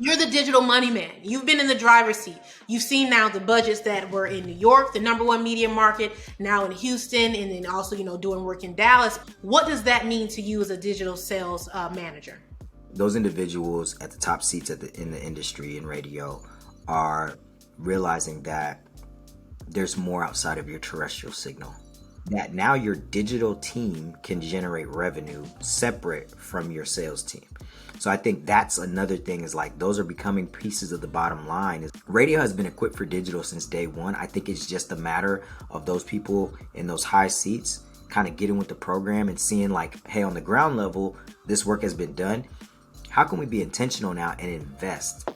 You're the digital money man. You've been in the driver's seat. You've seen now the budgets that were in New York, the number one media market, now in Houston, and then also, doing work in Dallas. What does that mean to you as a digital sales manager? Those individuals at the top seats in the industry in radio are realizing that there's more outside of your terrestrial signal. That now your digital team can generate revenue separate from your sales team. So I think that's another thing, is like those are becoming pieces of the bottom line. Radio has been equipped for digital since day one. I think it's just a matter of those people in those high seats kind of getting with the program and seeing like, hey, on the ground level, this work has been done. How can we be intentional now and invest?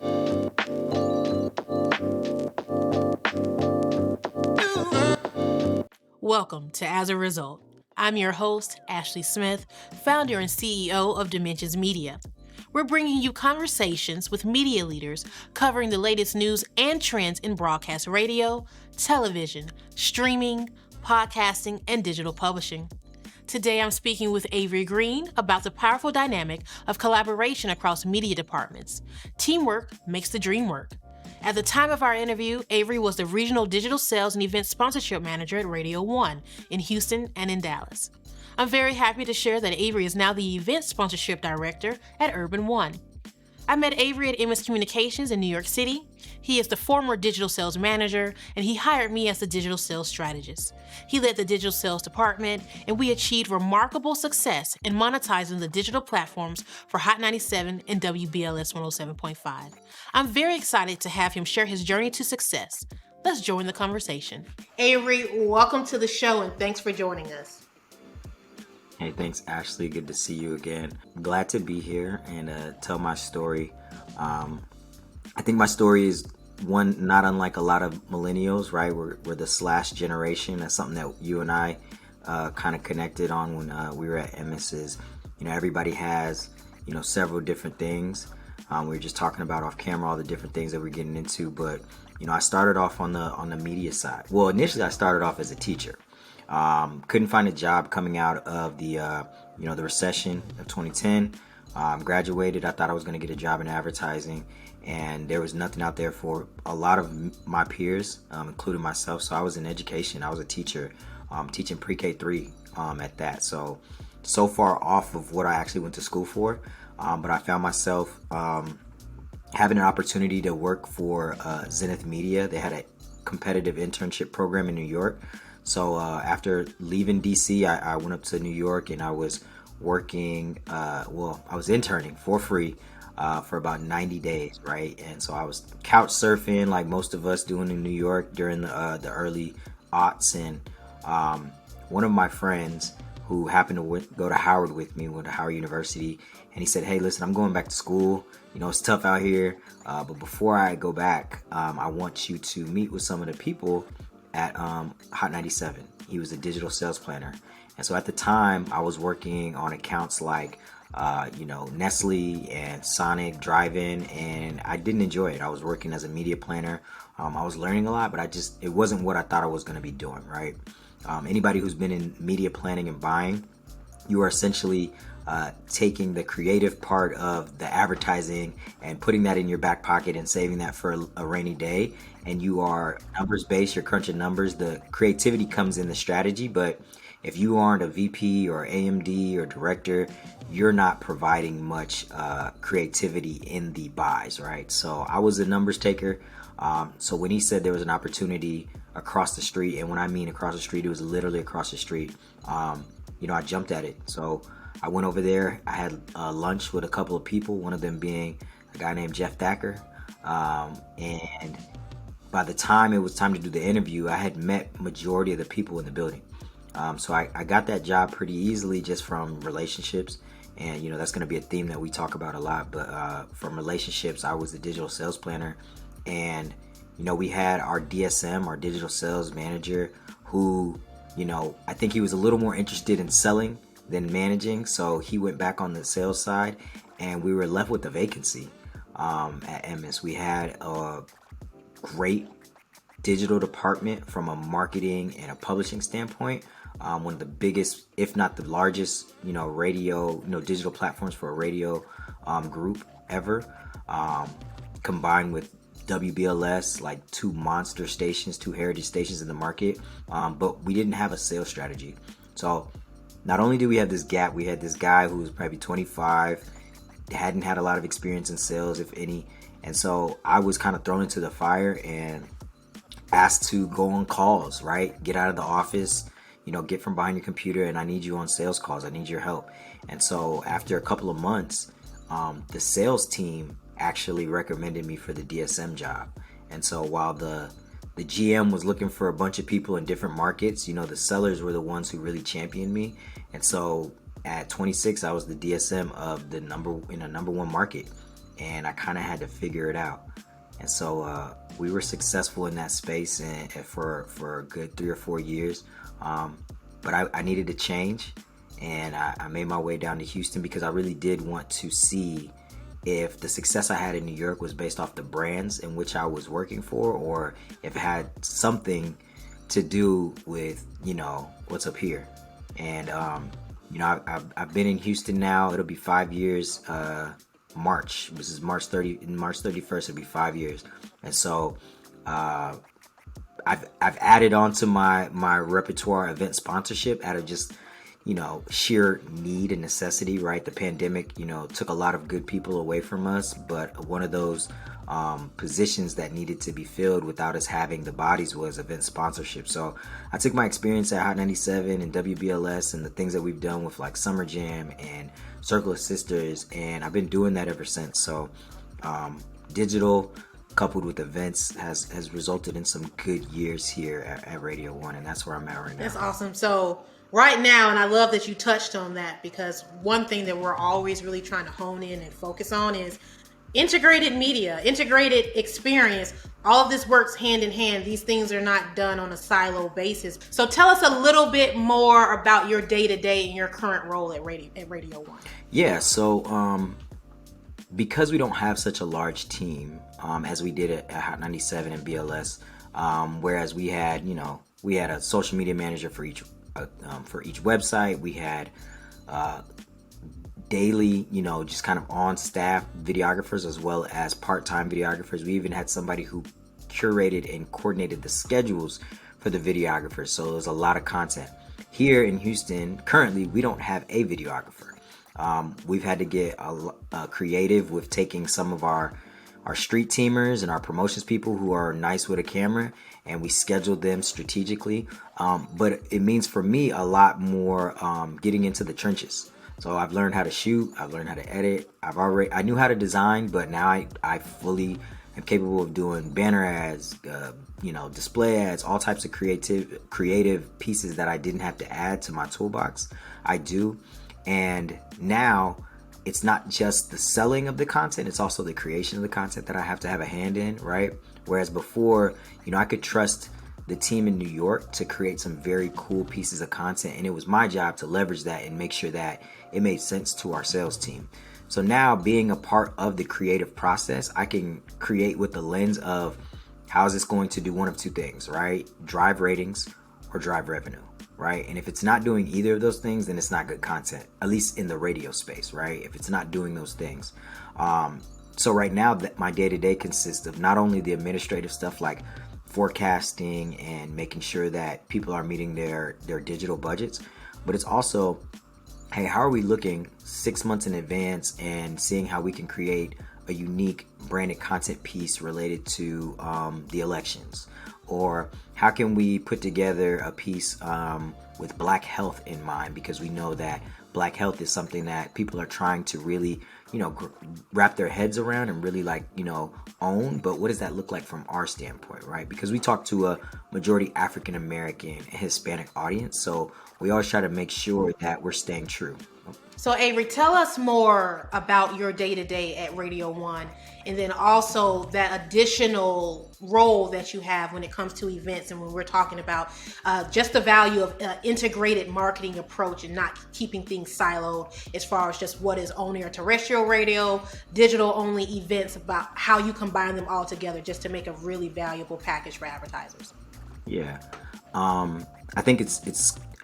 Welcome to As a Result. I'm your host, Ashley Smith, founder and CEO of Dimensions Media. We're bringing you conversations with media leaders covering the latest news and trends in broadcast radio, television, streaming, podcasting, and digital publishing. Today, I'm speaking with Avery Green about the powerful dynamic of collaboration across media departments. Teamwork makes the dream work. At the time of our interview, Avery was the Regional Digital Sales and Event Sponsorship Manager at Radio 1 in Houston and in Dallas. I'm very happy to share that Avery is now the Event Sponsorship Director at Urban One. I met Avery at Emmis Communications in New York City. He is the former digital sales manager, and he hired me as the digital sales strategist. He led the digital sales department, and we achieved remarkable success in monetizing the digital platforms for Hot 97 and WBLS 107.5. I'm very excited to have him share his journey to success. Let's join the conversation. Avery, welcome to the show, and thanks for joining us. Hey, thanks, Ashley. Good to see you again. Glad to be here and tell my story. I think my story is one not unlike a lot of millennials, right? We're the slash generation. That's something that you and I kind of connected on when we were at Emmis. Is, everybody has, several different things. We were just talking about off camera all the different things that we're getting into. But, I started off on the media side. Well, initially I started off as a teacher. Couldn't find a job coming out of the recession of 2010. Graduated. I thought I was going to get a job in advertising, and there was nothing out there for a lot of my peers, including myself. So I was in education. I was a teacher, teaching pre-K3 at that. So far off of what I actually went to school for. But I found myself having an opportunity to work for Zenith Media. They had a competitive internship program in New York. So after leaving DC, I went up to New York, and I was working, I was interning for free for about 90 days, right? And so I was couch surfing like most of us doing in New York during the early aughts. And one of my friends who happened to go to Howard with me, went to Howard University, and he said, hey, listen, I'm going back to school. It's tough out here, but before I go back, I want you to meet with some of the people at Hot 97. He was a digital sales planner. And so at the time, I was working on accounts like, Nestle and Sonic, Drive-In, and I didn't enjoy it. I was working as a media planner. I was learning a lot, but it wasn't what I thought I was going to be doing, right? Anybody who's been in media planning and buying, you are essentially taking the creative part of the advertising and putting that in your back pocket and saving that for a rainy day. And you are numbers based, you're crunching numbers. The creativity comes in the strategy, but if you aren't a VP or AMD or director, you're not providing much creativity in the buys, right? So I was a numbers taker. So when he said there was an opportunity across the street, and when I mean across the street, it was literally across the street, I jumped at it. So I went over there. I had lunch with a couple of people, one of them being a guy named Jeff Thacker. And by the time it was time to do the interview, I had met majority of the people in the building. So I got that job pretty easily just from relationships. And, that's going to be a theme that we talk about a lot. But from relationships, I was the digital sales planner. And, we had our DSM, our digital sales manager, who, I think he was a little more interested in selling than managing. So he went back on the sales side, and we were left with a vacancy at Emmis. We had a great digital department from a marketing and a publishing standpoint. One of the biggest, if not the largest, radio, digital platforms for a radio group ever. combined with WBLS, like two monster stations, two heritage stations in the market, but we didn't have a sales strategy. So not only do we have this gap, we had this guy who was probably 25, hadn't had a lot of experience in sales, if any. And so I was kind of thrown into the fire and asked to go on calls, right? Get out of the office, get from behind your computer, and I need you on sales calls. I need your help. And so after a couple of months, the sales team actually recommended me for the DSM job. And so while the GM was looking for a bunch of people in different markets, the sellers were the ones who really championed me. And so at 26, I was the DSM of the number one market, and I kind of had to figure it out. And so we were successful in that space and for a good 3 or 4 years. But I needed to change, and I made my way down to Houston because I really did want to see if the success I had in New York was based off the brands in which I was working for, or if it had something to do with, what's up here. And, I've been in Houston now. It'll be 5 years, March. This is March 31st, it'll be 5 years. And so, I've added on to my repertoire event sponsorship out of just, sheer need and necessity, right? The pandemic, took a lot of good people away from us, but one of those positions that needed to be filled without us having the bodies was event sponsorship. So I took my experience at Hot 97 and WBLS and the things that we've done with like Summer Jam and Circle of Sisters, and I've been doing that ever since. So digital coupled with events has resulted in some good years here at Radio 1, and that's where I'm at right now. That's awesome. So right now, and I love that you touched on that, because one thing that we're always really trying to hone in and focus on is integrated media, integrated experience. All of this works hand in hand. These things are not done on a silo basis. So tell us a little bit more about your day-to-day and your current role at Radio 1. Yeah, so because we don't have such a large team as we did at Hot 97 and BLS, whereas we had a social media manager for each website. We had daily, just kind of on staff videographers as well as part-time videographers. We even had somebody who curated and coordinated the schedules for the videographers. So there's a lot of content. Here in Houston, currently, we don't have a videographer. We've had to get creative with taking some of our street teamers and our promotions people who are nice with a camera, and we scheduled them strategically. But it means for me a lot more getting into the trenches. So I've learned how to shoot, I've learned how to edit. I knew how to design, but now I fully am capable of doing banner ads, display ads, all types of creative pieces that I didn't have to add to my toolbox. I do. And now it's not just the selling of the content, it's also the creation of the content that I have to have a hand in, right? Whereas before, I could trust the team in New York to create some very cool pieces of content, and it was my job to leverage that and make sure that it made sense to our sales team. So now, being a part of the creative process, I can create with the lens of how is this going to do one of two things, right? Drive ratings or drive revenue, right? And if it's not doing either of those things, then it's not good content, at least in the radio space, right? If it's not doing those things. So right now, my day-to-day consists of not only the administrative stuff like forecasting and making sure that people are meeting their digital budgets, but it's also, hey, how are we looking 6 months in advance and seeing how we can create a unique branded content piece related to the elections? Or how can we put together a piece with Black health in mind? Because we know that Black health is something that people are trying to really, wrap their heads around and really own. But what does that look like from our standpoint, right? Because we talk to a majority African American and Hispanic audience. So we always try to make sure that we're staying true. So Avery, tell us more about your day-to-day at Radio 1, and then also that additional role that you have when it comes to events and when we're talking about just the value of integrated marketing approach and not keeping things siloed as far as just what is on-air terrestrial radio, digital-only events, about how you combine them all together just to make a really valuable package for advertisers. Yeah. I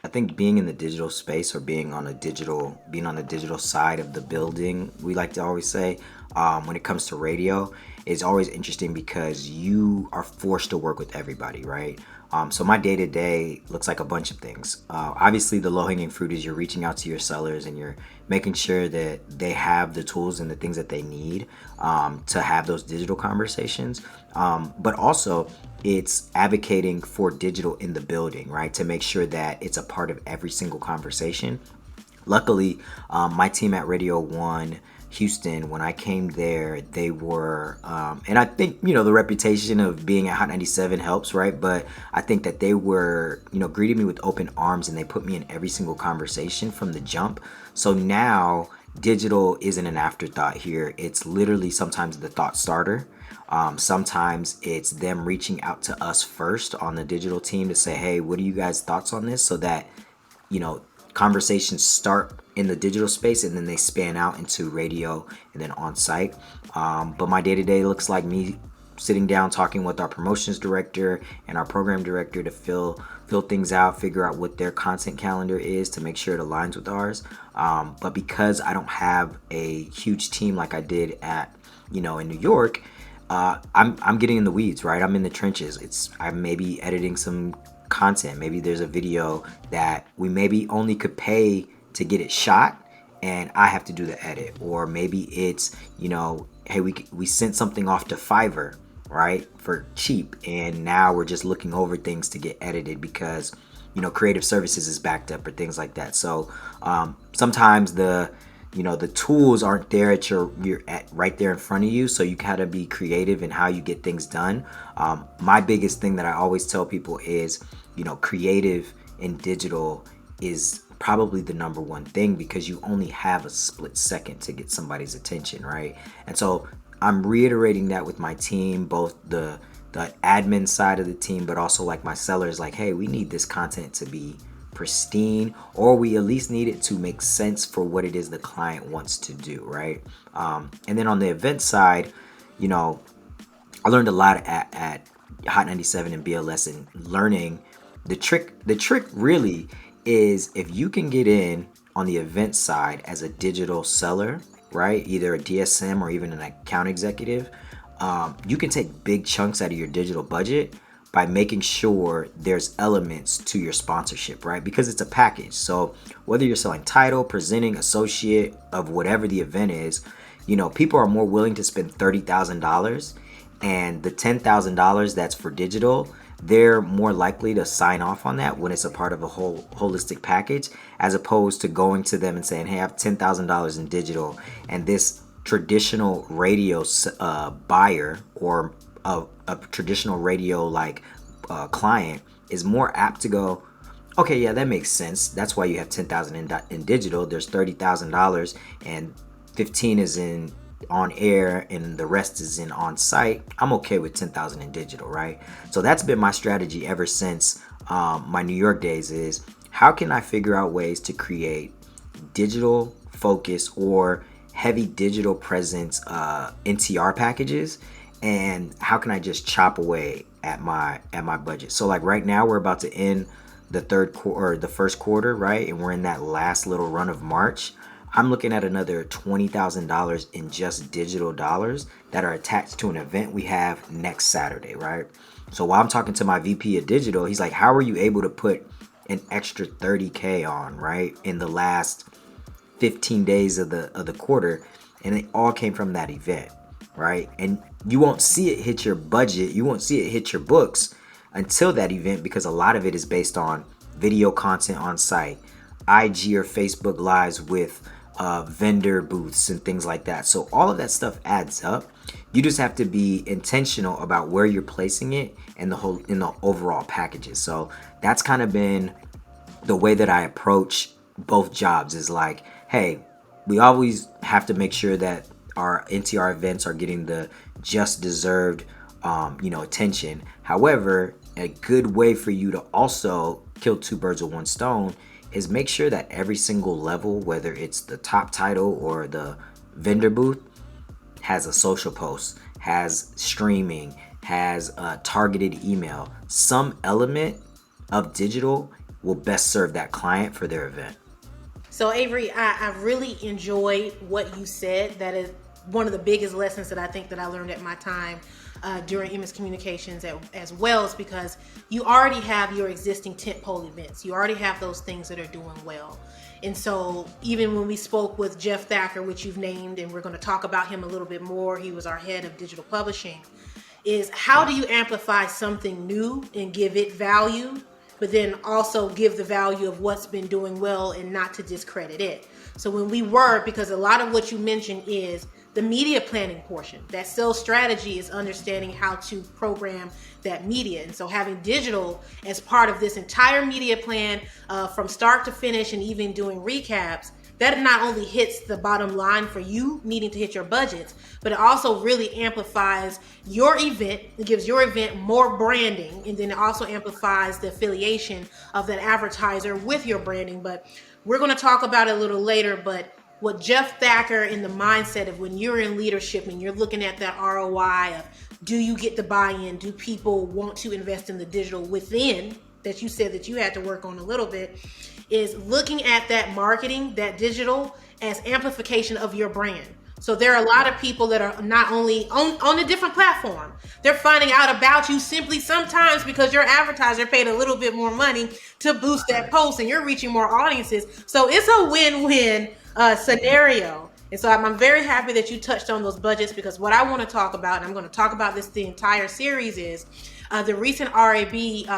think being in the digital space, or being on the digital side of the building, we like to always say, when it comes to radio, is always interesting because you are forced to work with everybody, right? So my day to day looks like a bunch of things. Obviously, the low hanging fruit is you're reaching out to your sellers and you're making sure that they have the tools and the things that they need to have those digital conversations. But also, it's advocating for digital in the building, right? To make sure that it's a part of every single conversation. Luckily, my team at Radio One Houston, when I came there, they were, and I think, the reputation of being at Hot 97 helps, right? But I think that they were, greeted me with open arms and they put me in every single conversation from the jump. So now digital isn't an afterthought here. It's literally sometimes the thought starter. Sometimes it's them reaching out to us first on the digital team to say, hey, what are you guys' thoughts on this? So that, conversations start in the digital space and then they span out into radio and then on site. But my day to day looks like me sitting down talking with our promotions director and our program director to fill things out, figure out what their content calendar is to make sure it aligns with ours. But because I don't have a huge team like I did at in New York, I'm getting in the weeds, right? I'm in the trenches. I'm maybe editing some content. Maybe there's a video that we maybe only could pay to get it shot and I have to do the edit. Or maybe it's, hey, we sent something off to Fiverr, right, for cheap, and now we're just looking over things to get edited because creative services is backed up or things like that. So sometimes the tools aren't there at you're at right there in front of you, so you gotta be creative in how you get things done. My biggest thing that I always tell people is creative in digital is probably the number one thing because you only have a split second to get somebody's attention, right? And so I'm reiterating that with my team, both the admin side of the team, but also like my sellers, like, hey, we need this content to be pristine, or we at least need it to make sense for what it is the client wants to do, right? And then on the event side, I learned a lot at Hot 97 and BLS, and learning the trick really is if you can get in on the event side as a digital seller, right? Either a DSM or even an account executive, you can take big chunks out of your digital budget by making sure there's elements to your sponsorship, right? Because it's a package. So whether you're selling title, presenting, associate of whatever the event is, people are more willing to spend $30,000, and the $10,000 that's for digital, they're more likely to sign off on that when it's a part of a whole holistic package, as opposed to going to them and saying, hey, I have $10,000 in digital, and this traditional radio buyer or a traditional radio client is more apt to go, okay, yeah, that makes sense. That's why you have $10,000 in digital. There's $30,000 and 15 is in on air and the rest is in on site. I'm okay with 10,000 in digital, right? So that's been my strategy ever since my New York days is how can I figure out ways to create digital focus or heavy digital presence NTR packages, and how can I just chop away at my budget. So like right now we're about to end the the first quarter, right? And we're in that last little run of March. I'm looking at another $20,000 in just digital dollars that are attached to an event we have next Saturday, right? So while I'm talking to my VP of digital, he's like, how are you able to put an extra 30K on, right, in the last 15 days of the quarter? And it all came from that event, right? And you won't see it hit your budget, you won't see it hit your books until that event, because a lot of it is based on video content on site, IG or Facebook lives with vendor booths and things like that. So all of that stuff adds up. You just have to be intentional about where you're placing it and in the overall packages. So that's kind of been the way that I approach both jobs, is like, hey, we always have to make sure that our NTR events are getting the just deserved attention. However, a good way for you to also kill two birds with one stone is make sure that every single level, whether it's the top title or the vendor booth, has a social post, has streaming, has a targeted email. Some element of digital will best serve that client for their event. So Avery, I really enjoyed what you said. That is one of the biggest lessons that I think that I learned at my time during Emmis Communications as well, is because you already have your existing tentpole events. You already have those things that are doing well. And so even when we spoke with Jeff Thacker, which you've named, and we're going to talk about him a little bit more, he was our head of digital publishing, is how do you amplify something new and give it value, but then also give the value of what's been doing well and not to discredit it. So when we work, because a lot of what you mentioned is the media planning portion. That sales strategy is understanding how to program that media. And so having digital as part of this entire media plan from start to finish, and even doing recaps, that not only hits the bottom line for you needing to hit your budgets, but it also really amplifies your event. It gives your event more branding, and then it also amplifies the affiliation of that advertiser with your branding. But we're going to talk about it a little later. But what Jeff Thacker, in the mindset of when you're in leadership and you're looking at that ROI of, do you get the buy-in? Do people want to invest in the digital within, that you said that you had to work on a little bit, is looking at that marketing, that digital, as amplification of your brand. So there are a lot of people that are not only on a different platform, they're finding out about you simply sometimes because your advertiser paid a little bit more money to boost that post, and you're reaching more audiences. So it's a win-win scenario. And so I'm very happy that you touched on those budgets, because what I want to talk about, and I'm going to talk about this the entire series, is the recent RAB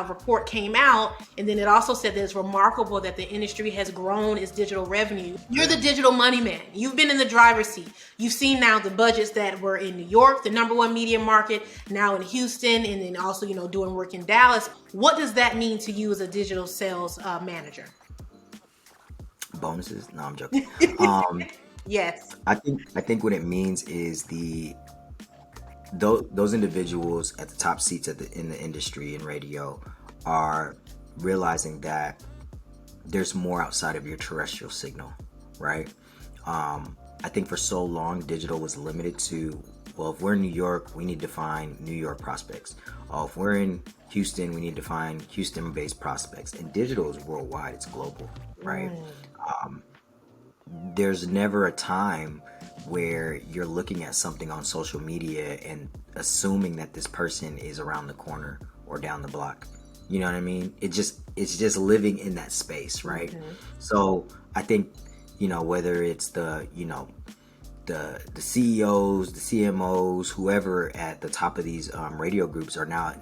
report came out, and then it also said that it's remarkable that the industry has grown its digital revenue. You're the digital money man. You've been in the driver's seat. You've seen now the budgets that were in New York, the #1 media market, now in Houston, and then also, doing work in Dallas. What does that mean to you as a digital sales manager? Bonuses? No, I'm joking. Yes. I think what it means is those individuals at the top seats in the industry in radio are realizing that there's more outside of your terrestrial signal, right? I think for so long digital was limited to, well, if we're in New York, we need to find New York prospects. If we're in Houston, we need to find Houston-based prospects. And digital is worldwide; it's global, right? There's never a time where you're looking at something on social media and assuming that this person is around the corner or down the block. You know what I mean? It's just living in that space, right? Mm-hmm. So I think, whether it's the CEOs, the CMOs, whoever at the top of these radio groups are now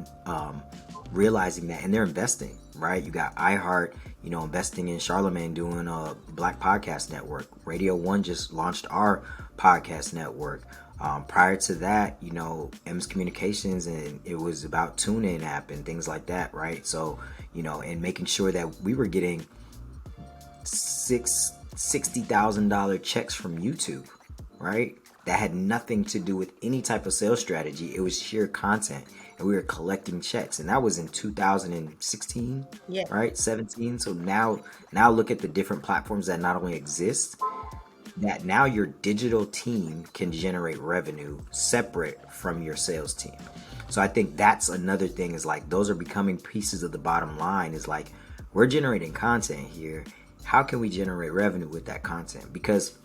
realizing that, and they're investing, right? You got iHeart, investing in Charlemagne, doing a Black Podcast Network. Radio One just launched our podcast network. Prior to that, Emmis Communications, and it was about TuneIn app and things like that, right? So, and making sure that we were getting $60,000 checks from YouTube, right? That had nothing to do with any type of sales strategy. It was sheer content, and we were collecting checks, and that was in 2016, yeah, right? 17. So now look at the different platforms that not only exist, that now your digital team can generate revenue separate from your sales team. So I think that's another thing, is like, those are becoming pieces of the bottom line, is like, we're generating content here. How can we generate revenue with that content? Because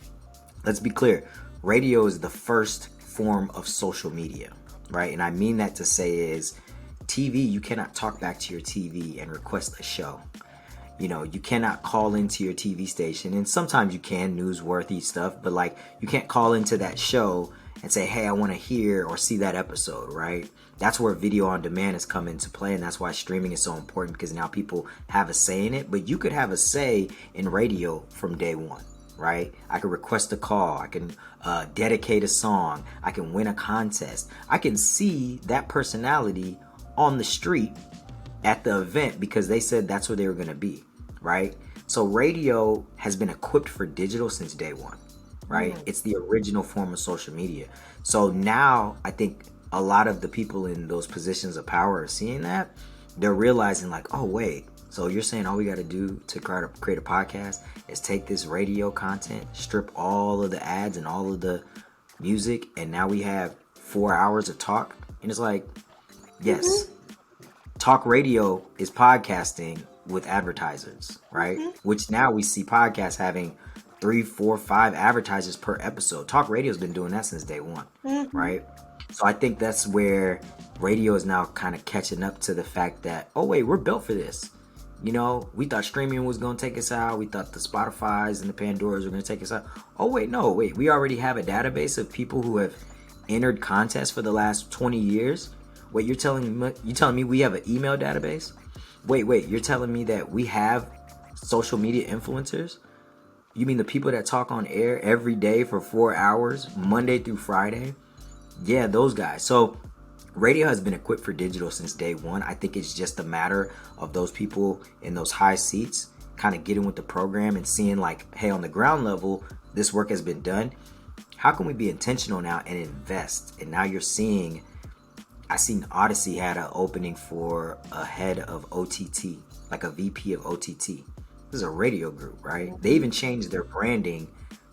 let's be clear, radio is the first form of social media, right? And I mean that to say is, TV, you cannot talk back to your TV and request a show. You cannot call into your TV station, and sometimes you can, newsworthy stuff, but like, you can't call into that show and say, hey, I want to hear or see that episode, right? That's where video on demand has come into play, and that's why streaming is so important, because now people have a say in it. But you could have a say in radio from day one, right? I can request a call, I can dedicate a song, I can win a contest, I can see that personality on the street at the event because they said that's where they were going to be, right? So radio has been equipped for digital since day one, right? Mm-hmm. It's the original form of social media. So now I think a lot of the people in those positions of power are seeing that. They're realizing like, oh, wait, so you're saying all we got to do to create a podcast is take this radio content, strip all of the ads and all of the music, and now we have 4 hours of talk? And it's like, yes. Mm-hmm. Talk radio is podcasting with advertisers, right? Mm-hmm. Which now we see podcasts having 3, 4, 5 advertisers per episode. Talk radio's been doing that since day one, right? So I think that's where radio is now kind of catching up to the fact that, oh wait, we're built for this. You know, we thought streaming was going to take us out. We thought the Spotifys and the Pandoras were going to take us out. Oh wait, no, wait. We already have a database of people who have entered contests for the last 20 years. Wait, you're telling me we have an email database? Wait, you're telling me that we have social media influencers? You mean the people that talk on air every day for 4 hours, Monday through Friday? Yeah, those guys. So radio has been equipped for digital since day one. I think it's just a matter of those people in those high seats kind of getting with the program and seeing like, hey, on the ground level, this work has been done. How can we be intentional now and invest? And now you're seeing, I seen Audacy had an opening for a head of OTT, like a VP of OTT. This is a radio group, right? They even changed their branding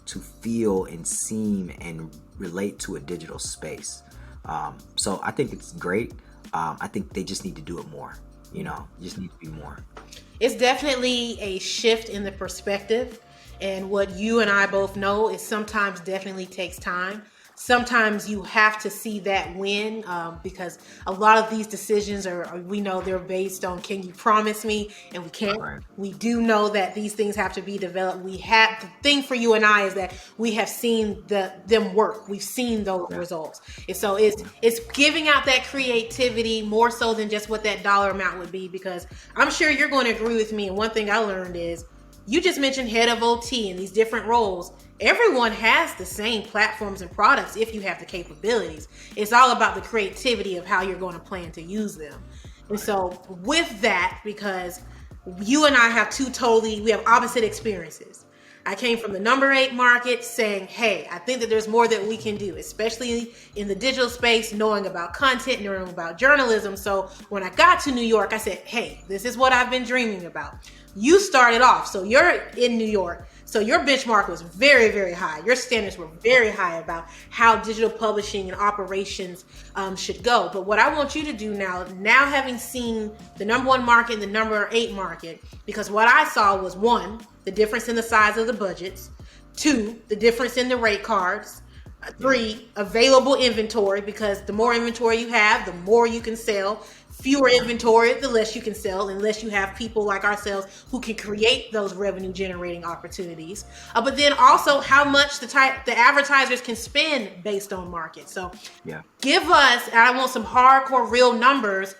to feel and seem and relate to a digital space. So I think it's great. I think they just need to do it more. You know, just need to be more. It's definitely a shift in the perspective. And what you and I both know is sometimes definitely takes time. Sometimes you have to see that win because a lot of these decisions we know they're based on, can you promise me? And we can't. Right. We do know that these things have to be developed. The thing for you and I is that we have seen them work. We've seen those results. And so it's giving out that creativity more so than just what that dollar amount would be, because I'm sure you're going to agree with me. And one thing I learned is, you just mentioned head of OT and these different roles. Everyone has the same platforms and products if you have the capabilities. It's all about the creativity of how you're going to plan to use them. And so with that, because you and I have we have opposite experiences. I came from the number 8 market saying, hey, I think that there's more that we can do, especially in the digital space, knowing about content, knowing about journalism. So when I got to New York, I said, hey, this is what I've been dreaming about. You started off, so you're in New York. So your benchmark was very, very high. Your standards were very high about how digital publishing and operations should go. But what I want you to do now having seen the number 1 market and the number 8 market, because what I saw was 1, the difference in the size of the budgets, 2, the difference in the rate cards, 3, available inventory, because the more inventory you have, the more you can sell. Fewer inventory, the less you can sell, unless you have people like ourselves who can create those revenue generating opportunities. But then also how much the advertisers can spend based on market. So give us, and I want some hardcore real numbers.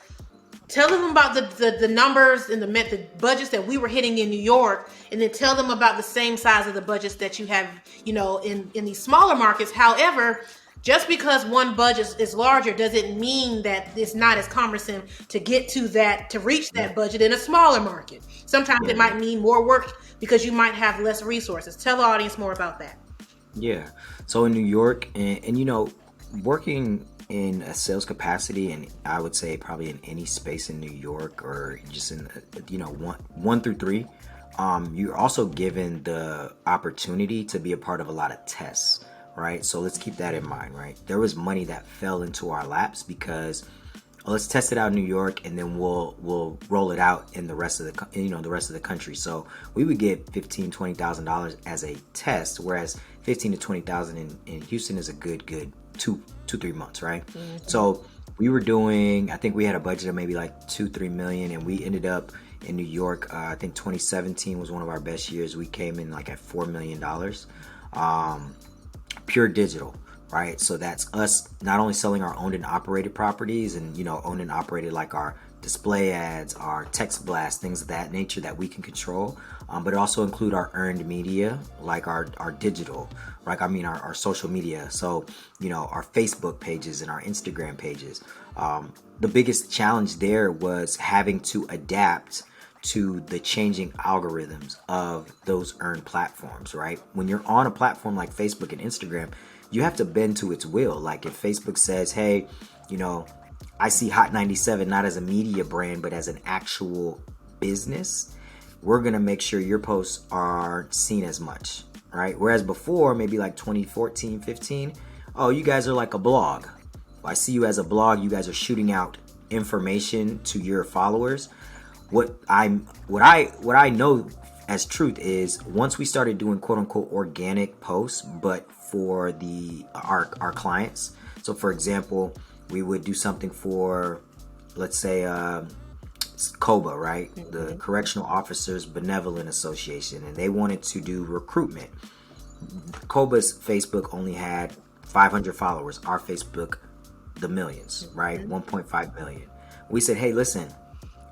Tell them about the numbers and the budgets that we were hitting in New York, and then tell them about the same size of the budgets that you have, in these smaller markets. However, just because one budget is larger doesn't mean that it's not as cumbersome to get to reach that budget in a smaller market. Sometimes it might mean more work because you might have less resources. Tell the audience more about that. Yeah. So in New York, and working in a sales capacity, and I would say probably in any space in New York or just in, 1 through 3, you're also given the opportunity to be a part of a lot of tests. Right, so let's keep that in mind. Right, there was money that fell into our laps because let's test it out in New York, and then we'll roll it out in the rest of the country. So we would get $15,000-$20,000 as a test, whereas $15,000 to $20,000 in Houston is a good 2-3 months, right? Mm-hmm. So we were doing, I think we had a budget of maybe like $2-3 million, and we ended up in New York. I think 2017 was one of our best years. We came in like at $4 million. Pure digital, right? So that's us not only selling our owned and operated properties and, owned and operated like our display ads, our text blasts, things of that nature that we can control, but it also include our earned media, like our digital, like, our social media. So, our Facebook pages and our Instagram pages. The biggest challenge there was having to adapt to the changing algorithms of those earned platforms, right? When you're on a platform like Facebook and Instagram, you have to bend to its will. Like if Facebook says, hey, I see Hot 97 not as a media brand, but as an actual business, we're going to make sure your posts aren't seen as much, right? Whereas before, maybe like 2014, 15, oh, you guys are like a blog. I see you as a blog. You guys are shooting out information to your followers. What I know as truth is once we started doing quote unquote organic posts, but for our clients. So for example, we would do something for, let's say, COBA, right? The Correctional Officers Benevolent Association, and they wanted to do recruitment. COBA's Facebook only had 500 followers. Our Facebook, the millions, right? 1.5 million. We said, hey, listen,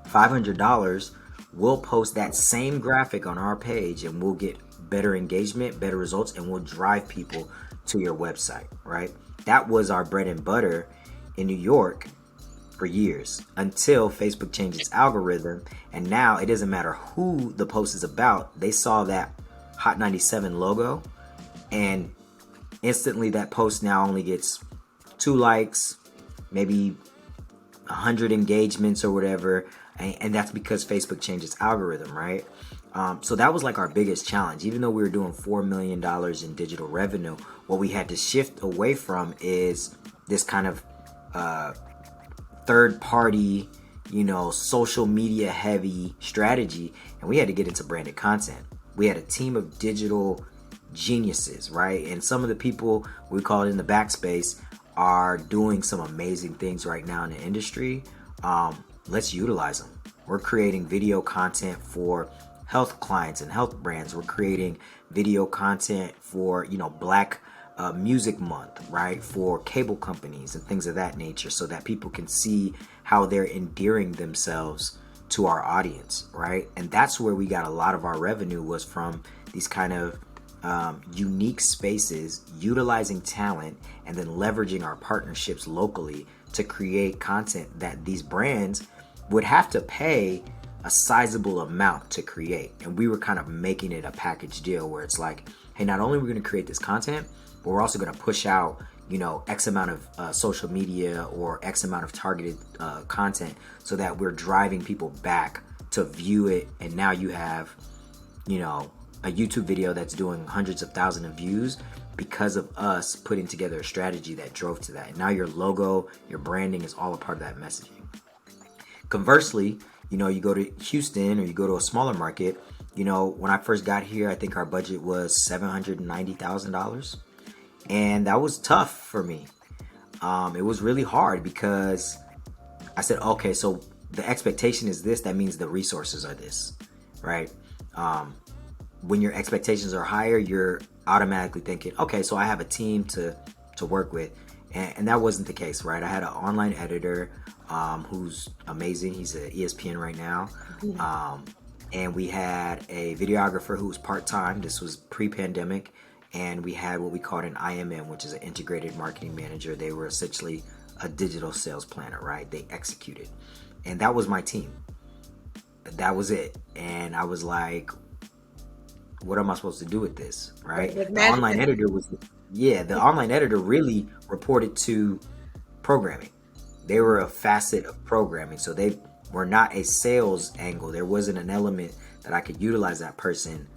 $500, we'll post that same graphic on our page and we'll get better engagement, better results, and we'll drive people to your website, right? That was our bread and butter in New York for years until Facebook changed its algorithm. And now it doesn't matter who the post is about. They saw that Hot 97 logo and instantly that post now only gets 2 likes, maybe 100 engagements or whatever. And that's because Facebook changed its algorithm, right? So that was like our biggest challenge. Even though we were doing $4 million in digital revenue, what we had to shift away from is this kind of third party, social media heavy strategy. And we had to get into branded content. We had a team of digital geniuses, right? And some of the people, we call it in the backspace, are doing some amazing things right now in the industry. Let's utilize them. We're creating video content for health clients and health brands. We're creating video content for, Black Music Month, right? For cable companies and things of that nature, so that people can see how they're endearing themselves to our audience, right? And that's where we got a lot of our revenue, was from these kind of unique spaces, utilizing talent, and then leveraging our partnerships locally to create content that these brands would have to pay a sizable amount to create. And we were kind of making it a package deal where it's like, hey, not only are we going to create this content, but we're also going to push out, X amount of social media or X amount of targeted content, so that we're driving people back to view it. And now you have, a YouTube video that's doing hundreds of thousands of views because of us putting together a strategy that drove to that. And now your logo, your branding is all a part of that messaging. Conversely, you go to Houston or you go to a smaller market, when I first got here, I think our budget was $790,000. And that was tough for me. It was really hard because I said, okay, so the expectation is this, that means the resources are this, right? When your expectations are higher, you're automatically thinking, okay, so I have a team to work with. And that wasn't the case, right? I had an online editor who's amazing. He's at ESPN right now. And we had a videographer who was part-time. This was pre-pandemic. And we had what we called an IMM, which is an integrated marketing manager. They were essentially a digital sales planner, right? They executed. And that was my team. That was it. And I was like, what am I supposed to do with this, right? The online editor the online editor really reported to programming. They were a facet of programming. So they were not a sales angle. There wasn't an element that I could utilize that person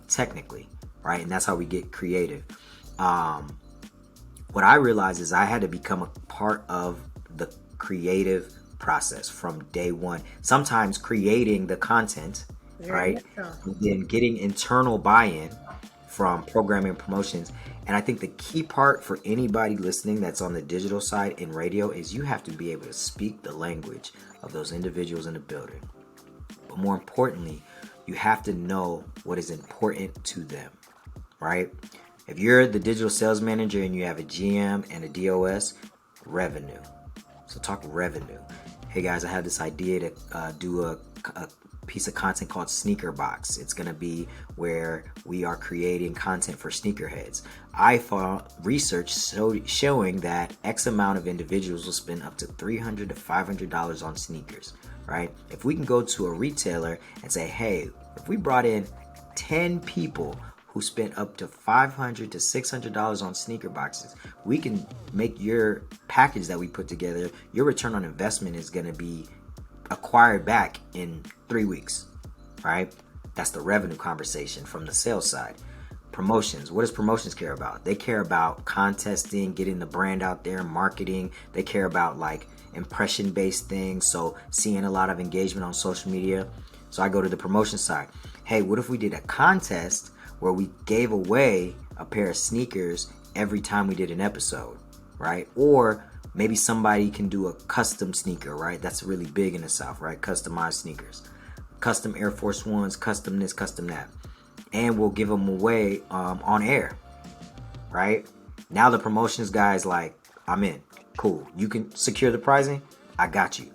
technically, right? And that's how we get creative. What I realized is I had to become a part of the creative process from day one. Sometimes creating the content, right? And then getting internal buy-in from programming and promotions. And I think the key part for anybody listening that's on the digital side in radio is you have to be able to speak the language of those individuals in the building. But more importantly, you have to know what is important to them, right? If you're the digital sales manager and you have a GM and a DOS, revenue. So talk revenue. Hey guys, I have this idea to do a piece of content called Sneaker Box. It's going to be where we are creating content for sneakerheads. I found research showing that X amount of individuals will spend up to $300 to $500 on sneakers, right? If we can go to a retailer and say, hey, if we brought in 10 people who spent up to $500 to $600 on sneaker boxes, we can make your package that we put together, your return on investment is going to be acquired back in 3 weeks, right? That's the revenue conversation from the sales side. Promotions. What does promotions care about? They care about contesting, getting the brand out there, marketing. They care about like impression-based things. So seeing a lot of engagement on social media. So I go to the promotion side. hey, what if we did a contest where we gave away a pair of sneakers every time we did an episode, right? Or maybe somebody can do a custom sneaker, right? That's really big in the South, right? Customized sneakers, custom Air Force Ones, custom this, custom that. And we'll give them away on air, right? Now the promotions guy is like, I'm in. Cool. You can secure the pricing? I got you.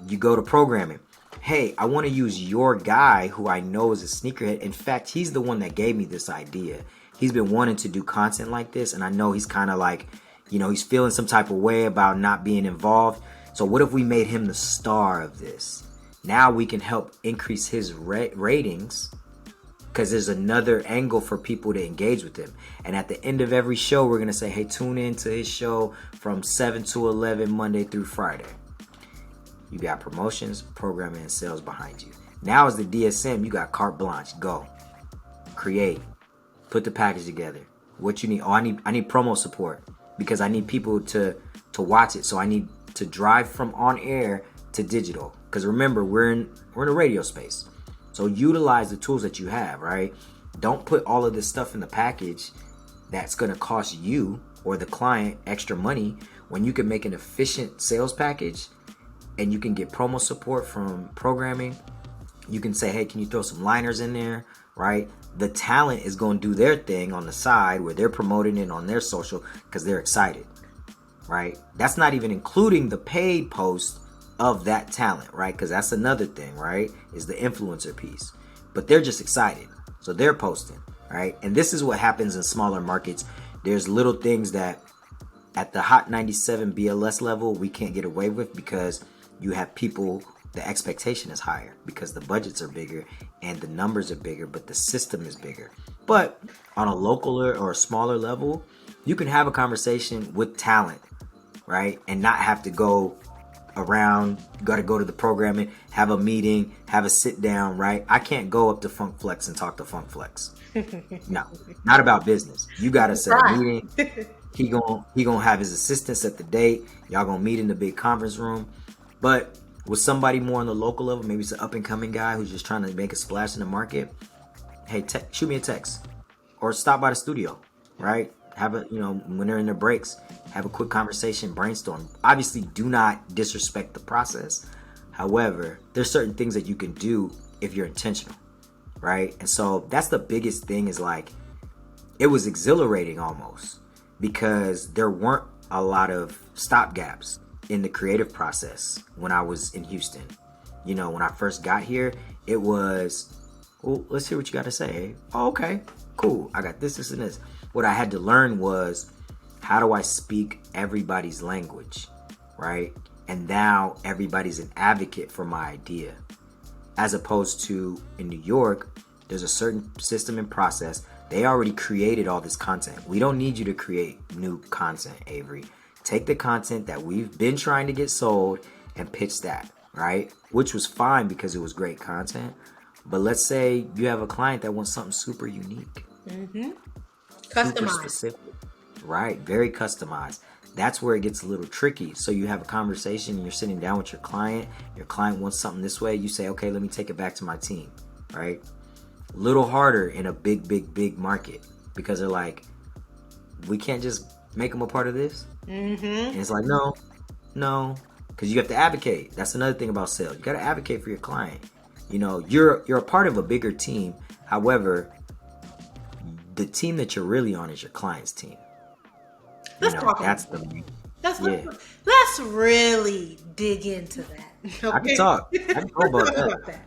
You go to programming. Hey, I want to use your guy who I know is a sneakerhead. In fact, he's the one that gave me this idea. He's been wanting to do content like this, and I know he's kind of like, he's feeling some type of way about not being involved. So what if we made him the star of this? Now we can help increase his ratings, because there's another angle for people to engage with him. And at the end of every show, we're going to say, hey, tune in to his show from 7 to 11, Monday through Friday. You got promotions, programming, and sales behind you. Now as the DSM, you got carte blanche. Go. Create. Put the package together. What you need. Oh, I need promo support, because I need people to watch it. So I need to drive from on air to digital. Because remember, we're in a radio space. So utilize the tools that you have, right? Don't put all of this stuff in the package that's going to cost you or the client extra money when you can make an efficient sales package and you can get promo support from programming. You can say, hey, can you throw some liners in there, right? The talent is going to do their thing on the side where they're promoting it on their social because they're excited, right? That's not even including the paid post of that talent, right? Because that's another thing, right? Is the influencer piece. But they're just excited. So they're posting, right? And this is what happens in smaller markets. There's little things that at the Hot 97 BLS level, we can't get away with, because you have people, the expectation is higher because the budgets are bigger and the numbers are bigger, but the system is bigger. But on a local or a smaller level, you can have a conversation with talent, right? And not have to go around. You got to go to the programming, have a meeting, have a sit down, right? I can't go up to Funk Flex and talk to Funk Flex. No, not about business. You got to set a meeting. He gonna have his assistant set the date. Y'all gonna meet in the big conference room. But with somebody more on the local level, maybe it's an up and coming guy who's just trying to make a splash in the market. Hey, shoot me a text or stop by the studio, right? Have a, when they're in their breaks, have a quick conversation, brainstorm. Obviously, do not disrespect the process. However, there's certain things that you can do if you're intentional, right? And so that's the biggest thing, is like, it was exhilarating almost, because there weren't a lot of stopgaps in the creative process when I was in Houston. When I first got here, it was, well, let's hear what you got to say. Oh, okay, cool. I got this, and this. What I had to learn was, how do I speak everybody's language, right? And now everybody's an advocate for my idea. As opposed to in New York, there's a certain system and process. They already created all this content. We don't need you to create new content, Avery. Take the content that we've been trying to get sold and pitch that, right? Which was fine because it was great content. But let's say you have a client that wants something super unique. Mm-hmm. Super Customized. specific. Right, very customized. That's where it gets a little tricky. So you have a conversation and you're sitting down with your client. Your client wants something this way. You say, okay, let me take it back to my team, right? A little harder in a big market, because they're like, we can't just make them a part of this. Mm-hmm. And it's like, no, because you have to advocate. That's another thing about sales. You got to advocate for your client. You're a part of a bigger team. However, the team that you're really on is your client's team. Let's talk that's about that. Let's really dig into that. Okay? I can talk. I can go about that.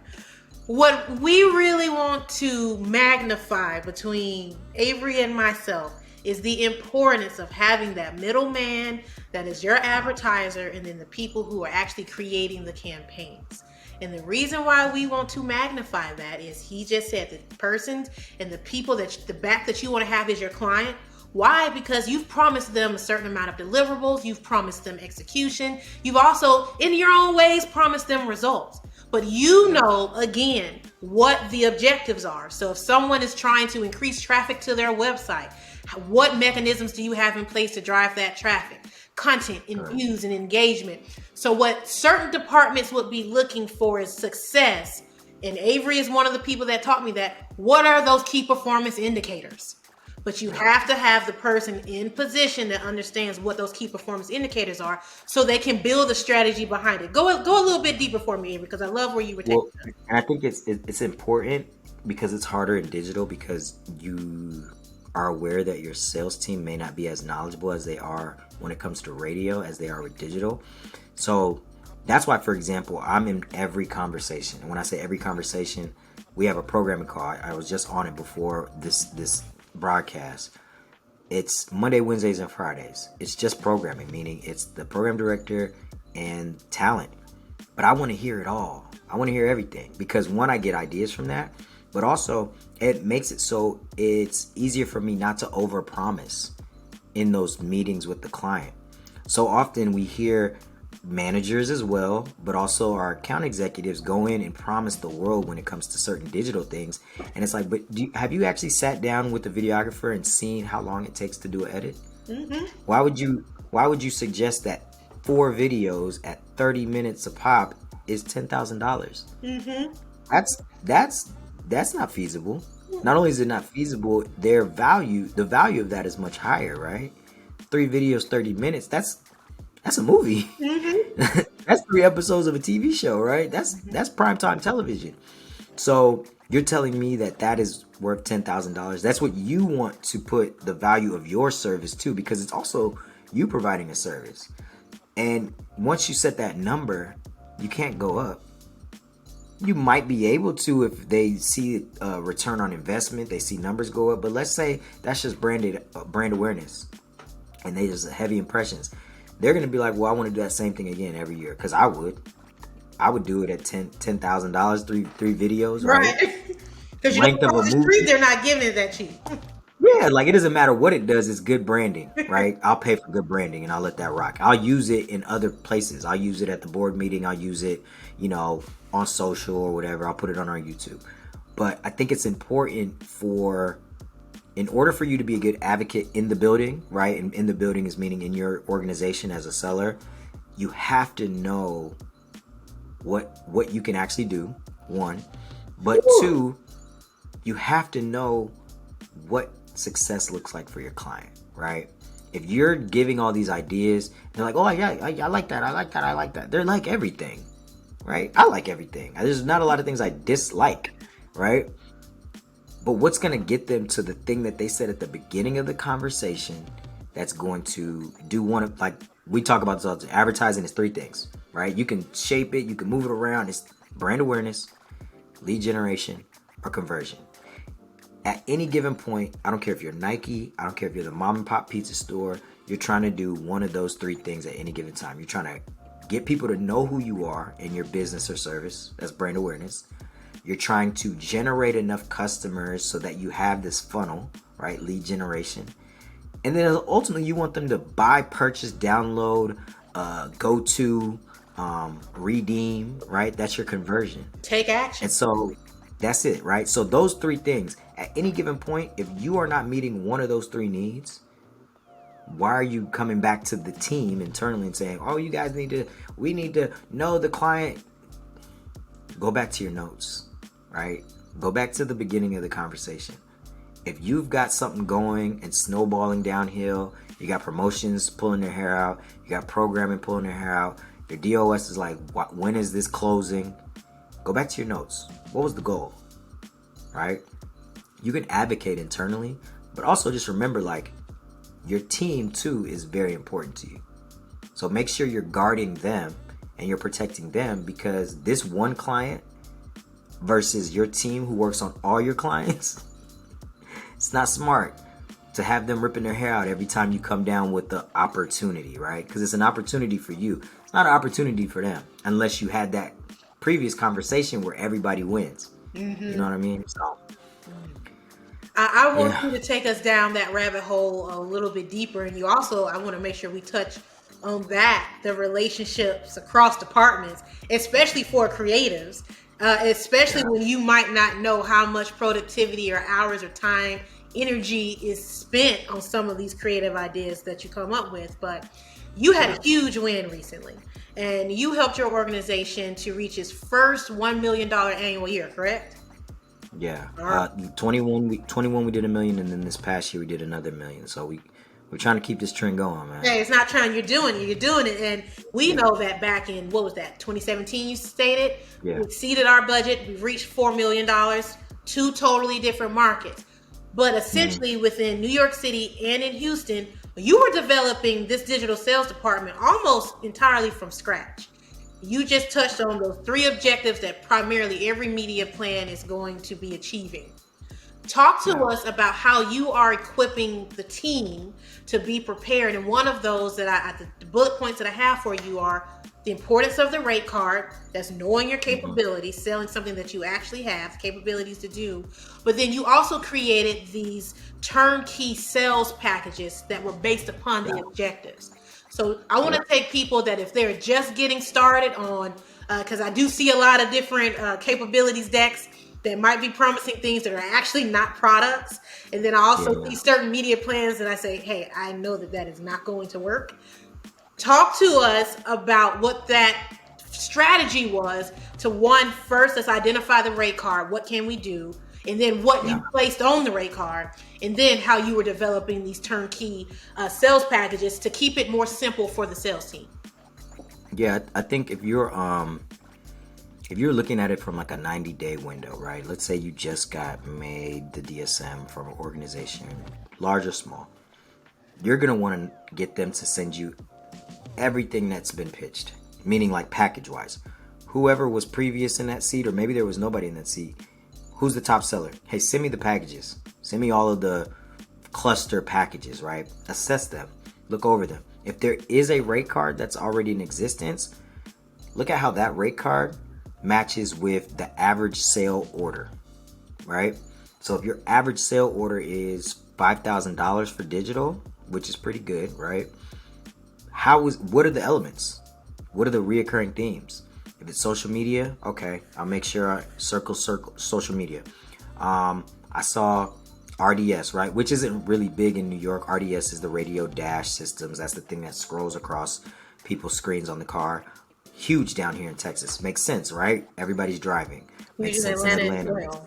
What we really want to magnify between Avery and myself is the importance of having that middleman that is your advertiser, and then the people who are actually creating the campaigns. And the reason why we want to magnify that is, he just said, the persons and the people the back that you want to have is your client. Why? Because you've promised them a certain amount of deliverables. You've promised them execution. You've also, in your own ways, promised them results. But you know, again, what the objectives are. So if someone is trying to increase traffic to their website, what mechanisms do you have in place to drive that traffic? Content and views and engagement. So what certain departments would be looking for is success and Avery is one of the people that taught me that. What are those key performance indicators? But you have to have the person in position that understands what those key performance indicators are, so they can build a strategy behind it. Go a little bit deeper for me, Avery, because I love where you were taking. Well, and I think it's important because it's harder in digital because you are aware that your sales team may not be as knowledgeable as they are when it comes to radio as they are with digital. So that's why, for example, I'm in every conversation. And when I say every conversation, we have a programming call. I was just on it before this broadcast. It's Monday, Wednesdays, and Fridays. It's just programming, meaning it's the program director and talent. But I want to hear it all. I want to hear everything because one, I get ideas from that, but also it makes it so it's easier for me not to overpromise in those meetings with the client. So often we hear managers as well, but also our account executives go in and promise the world when it comes to certain digital things. And it's like, but have you actually sat down with the videographer and seen how long it takes to do an edit? Mm-hmm. Why would you suggest that 4 videos at 30 minutes a pop is $10,000? Mm-hmm. That's not feasible. Not only is it not feasible, the value of that is much higher, right? 3 videos, 30 minutes. That's a movie. Mm-hmm. That's 3 episodes of a TV show, right? That's primetime television. So you're telling me that is worth $10,000. That's what you want to put the value of your service to, because it's also you providing a service. And once you set that number, you can't go up. You might be able to if they see a return on investment, they see numbers go up. But let's say that's just brand awareness, and they just heavy impressions. They're gonna be like, well, I want to do that same thing again every year, because I would do it at $10,000, three videos, right? Because you know, on the street, they're not giving it that cheap. Yeah, like it doesn't matter what it does, it's good branding, right? I'll pay for good branding and I'll let that rock. I'll use it in other places. I'll use it at the board meeting. I'll use it, on social or whatever. I'll put it on our YouTube. But I think it's important in order for you to be a good advocate in the building, right? And in the building is meaning in your organization as a seller, you have to know what you can actually do, one. But two, you have to know what success looks like for your client, right? If you're giving all these ideas, they're like, oh yeah, I like that, I like that, I like that. They're like everything, right? I like everything. There's not a lot of things I dislike, right? But what's going to get them to the thing that they said at the beginning of the conversation that's going to do one of, like we talk about this, advertising is 3 things, right? You can shape it, you can move it around. It's brand awareness, lead generation, or conversion. At any given point, I don't care if you're Nike, I don't care if you're the mom and pop pizza store, you're trying to do one of those 3 things at any given time. You're trying to get people to know who you are in your business or service. That's brand awareness. You're trying to generate enough customers so that you have this funnel, right? Lead generation. And then ultimately you want them to buy, purchase, download, go to, redeem, right? That's your conversion. Take action. And so that's it, right? So those 3 things, at any given point, if you are not meeting one of those 3 needs, why are you coming back to the team internally and saying, oh, you guys we need to know the client? Go back to your notes, right? Go back to the beginning of the conversation. If you've got something going and snowballing downhill, you got promotions pulling their hair out, you got programming pulling their hair out, your DOS is like, when is this closing? Go back to your notes. What was the goal, right? You can advocate internally, but also just remember, like, your team too is very important to you. So make sure you're guarding them and you're protecting them, because this one client versus your team who works on all your clients, it's not smart to have them ripping their hair out every time you come down with the opportunity, right? Because it's an opportunity for you. It's not an opportunity for them unless you had that previous conversation where everybody wins. Mm-hmm. You know what I mean? So I want you to take us down that rabbit hole a little bit deeper, and I want to make sure we touch on the relationships across departments, especially for creatives, especially when you might not know how much productivity or hours or time, energy is spent on some of these creative ideas that you come up with. But you had a huge win recently, and you helped your organization to reach its first $1 million annual year, correct? Yeah. All right. 21 we did $1 million, and then this past year we did another $1 million. So we're trying to keep this trend going, man. Hey, it's not trying. You're doing it, and we know that back in what was that 2017? You stated Yeah. we exceeded our budget. We've reached $4 million. Two totally different markets, but essentially within New York City and in Houston, you were developing this digital sales department almost entirely from scratch. You just touched on those three objectives that primarily every media plan is going to be achieving. Talk to us about how you are equipping the team to be prepared. And one of those that the bullet points that I have for you are the importance of the rate card. That's knowing your capabilities, selling something that you actually have capabilities to do. But then you also created these turnkey sales packages that were based upon the objectives. So I want to take people that if they're just getting started on, because I do see a lot of different capabilities decks that might be promising things that are actually not products. And then I also see certain media plans that I say, hey, I know that is not going to work. Talk to us about what that strategy was to first, let's identify the rate card. What can we do? And then what you placed on the rate card. And then how you were developing these turnkey sales packages to keep it more simple for the sales team. Yeah, I think if you're looking at it from like a 90-day window, right? Let's say you just got made the DSM from an organization, large or small. You're going to want to get them to send you everything that's been pitched, meaning like package-wise. Whoever was previous in that seat, or maybe there was nobody in that seat, who's the top seller? Hey, send me the packages. Send me all of the cluster packages, right? Assess them. Look over them. If there is a rate card that's already in existence, look at how that rate card matches with the average sale order, right? So if your average sale order is $5,000 for digital, which is pretty good, right? What are the elements? What are the reoccurring themes? If it's social media, okay, I'll make sure I circle social media. I saw RDS, right? Which isn't really big in New York. RDS is the radio dash systems. That's the thing that scrolls across people's screens on the car. Huge down here in Texas. Makes sense, right? Everybody's driving. Makes sense in Atlanta.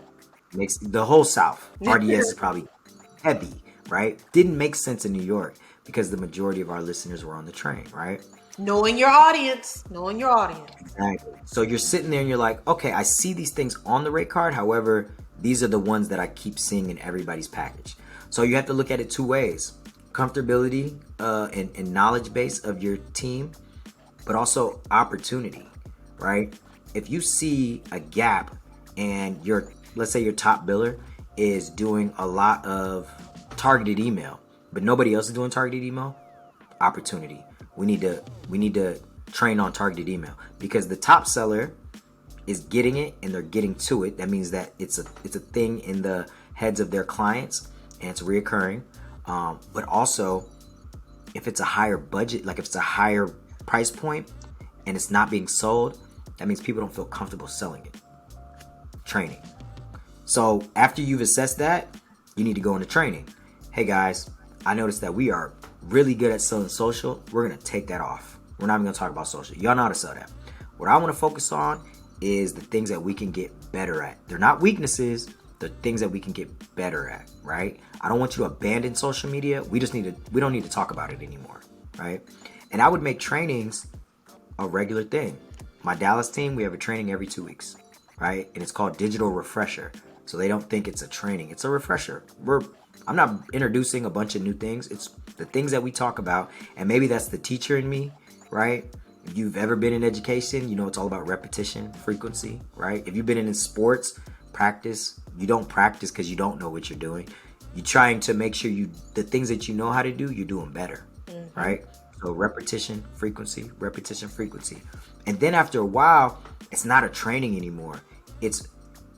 Makes the whole South. RDS is probably heavy, right? Didn't make sense in New York because the majority of our listeners were on the train, right? Knowing your audience. Exactly. So you're sitting there and you're like, okay, I see these things on the rate card. However, these are the ones that I keep seeing in everybody's package. So you have to look at it two ways. Comfortability and knowledge base of your team, but also opportunity, right? If you see a gap and let's say your top biller is doing a lot of targeted email, but nobody else is doing targeted email, opportunity. We need to train on targeted email because the top seller is getting it and they're getting to it. That means that it's a thing in the heads of their clients and it's reoccurring. But also, if it's a higher budget, like if it's a higher price point and it's not being sold, that means people don't feel comfortable selling it. Training. So after you've assessed that, you need to go into training. Hey guys, I noticed that we are really good at selling social. We're going to take that off. We're not even going to talk about social. Y'all know how to sell that. What I want to focus on is the things that we can get better at. They're not weaknesses. They're things that we can get better at, right? I don't want you to abandon social media. We don't need to talk about it anymore, right? And I would make trainings a regular thing. My Dallas team, we have a training every 2 weeks, right? And it's called Digital Refresher. So they don't think it's a training. It's a refresher. I'm not introducing a bunch of new things. It's the things that we talk about. And maybe that's the teacher in me, right? If you've ever been in education, you know it's all about repetition, frequency, right? If you've been in sports, practice. You don't practice because you don't know what you're doing. You're trying to make sure the things that you know how to do, you're doing better, right? So repetition, frequency. And then after a while, it's not a training anymore. It's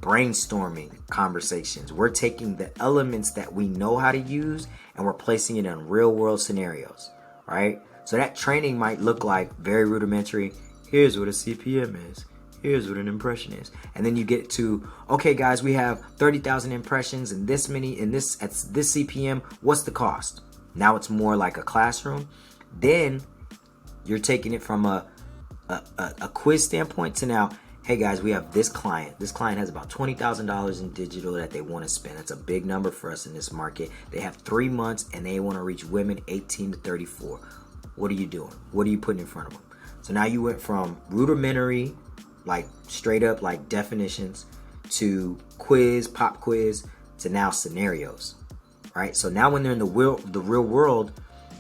brainstorming conversations. We're taking the elements that we know how to use and we're placing it in real world scenarios, right? So that training might look like very rudimentary. Here's what a CPM is. Here's what an impression is. And then you get to, okay guys, we have 30,000 impressions and this many at this CPM. What's the cost? Now it's more like a classroom. Then you're taking it from a quiz standpoint to now, hey guys, we have this client. This client has about $20,000 in digital that they want to spend. That's a big number for us in this market. They have 3 months and they want to reach women 18 to 34. What are you doing? What are you putting in front of them? So now you went from rudimentary, like straight up like definitions, to quiz, pop quiz, to now scenarios, right? So now when they're in the real world,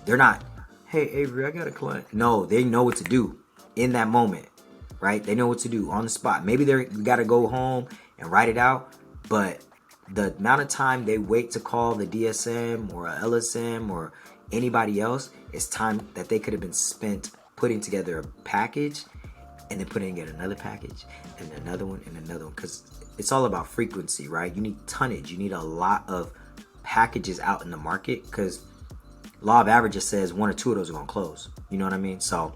they're not, hey Avery, I got a client. No, they know what to do in that moment, right? They know what to do on the spot. Maybe they got to go home and write it out, but the amount of time they wait to call the DSM or a LSM or anybody else is time that they could have been spent putting together a package and then putting together another package and another one and another one, because it's all about frequency, right? You need tonnage. You need a lot of packages out in the market, because law of averages says 1 or 2 of those are going to close. You know what I mean? So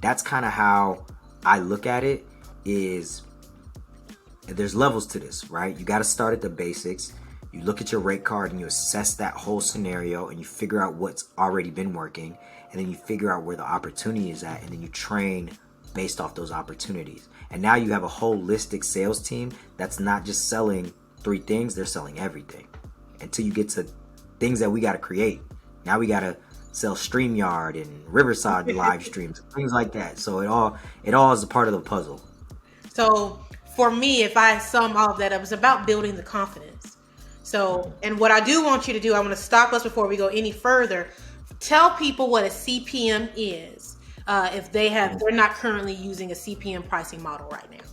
that's kind of how I look at it. Is there's levels to this, right? You got to start at the basics. You look at your rate card and you assess that whole scenario and you figure out what's already been working, and then you figure out where the opportunity is at, and then you train based off those opportunities. And now you have a holistic sales team that's not just selling 3 things, they're selling everything. Until you get to things that we got to create. Now we got to sell StreamYard and Riverside live streams, things like that. So it all is a part of the puzzle. So for me, if I sum all of that up, it's about building the confidence. So, and what I do want you to do, I want to stop us before we go any further. Tell people what a CPM is, if they're not currently using a CPM pricing model right now.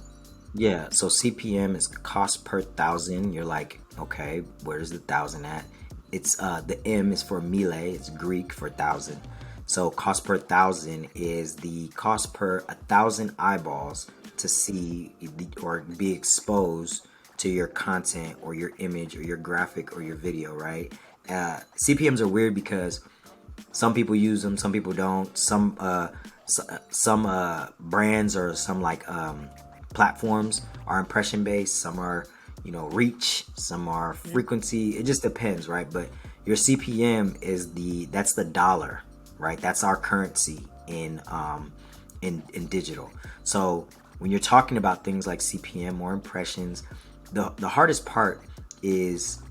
Yeah, so CPM is cost per thousand. You're like, okay, where's the thousand at? It's the M is for mille, it's Greek for thousand. So cost per thousand is the cost per 1,000 eyeballs to see or be exposed to your content or your image or your graphic or your video, right? CPMs are weird because some people use them, some people don't. Some brands or some like platforms are impression based, some are reach, some are frequency. It just depends, right? But your CPM is that's the dollar, right? That's our currency in digital. So when you're talking about things like CPM or impressions, the hardest part is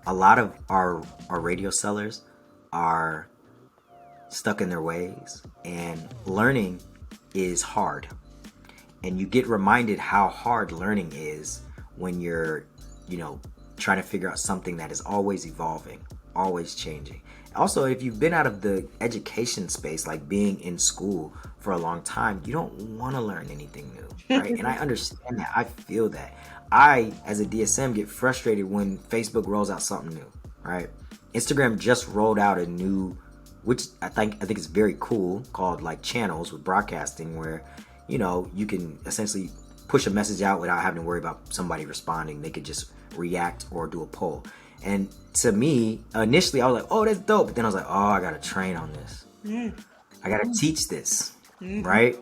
a lot of our radio sellers are stuck in their ways, and learning is hard. And you get reminded how hard learning is when you're, trying to figure out something that is always evolving, always changing. Also, if you've been out of the education space, like being in school for a long time, you don't want to learn anything new, right? And I understand that. I feel that. I, as a DSM, get frustrated when Facebook rolls out something new, right? Instagram just rolled out a new, which I think it's very cool, called like channels with broadcasting, where you can essentially push a message out without having to worry about somebody responding. They could just react or do a poll. And to me, initially I was like, oh, that's dope. But then I was like, oh, I gotta train on this. I gotta teach this, right?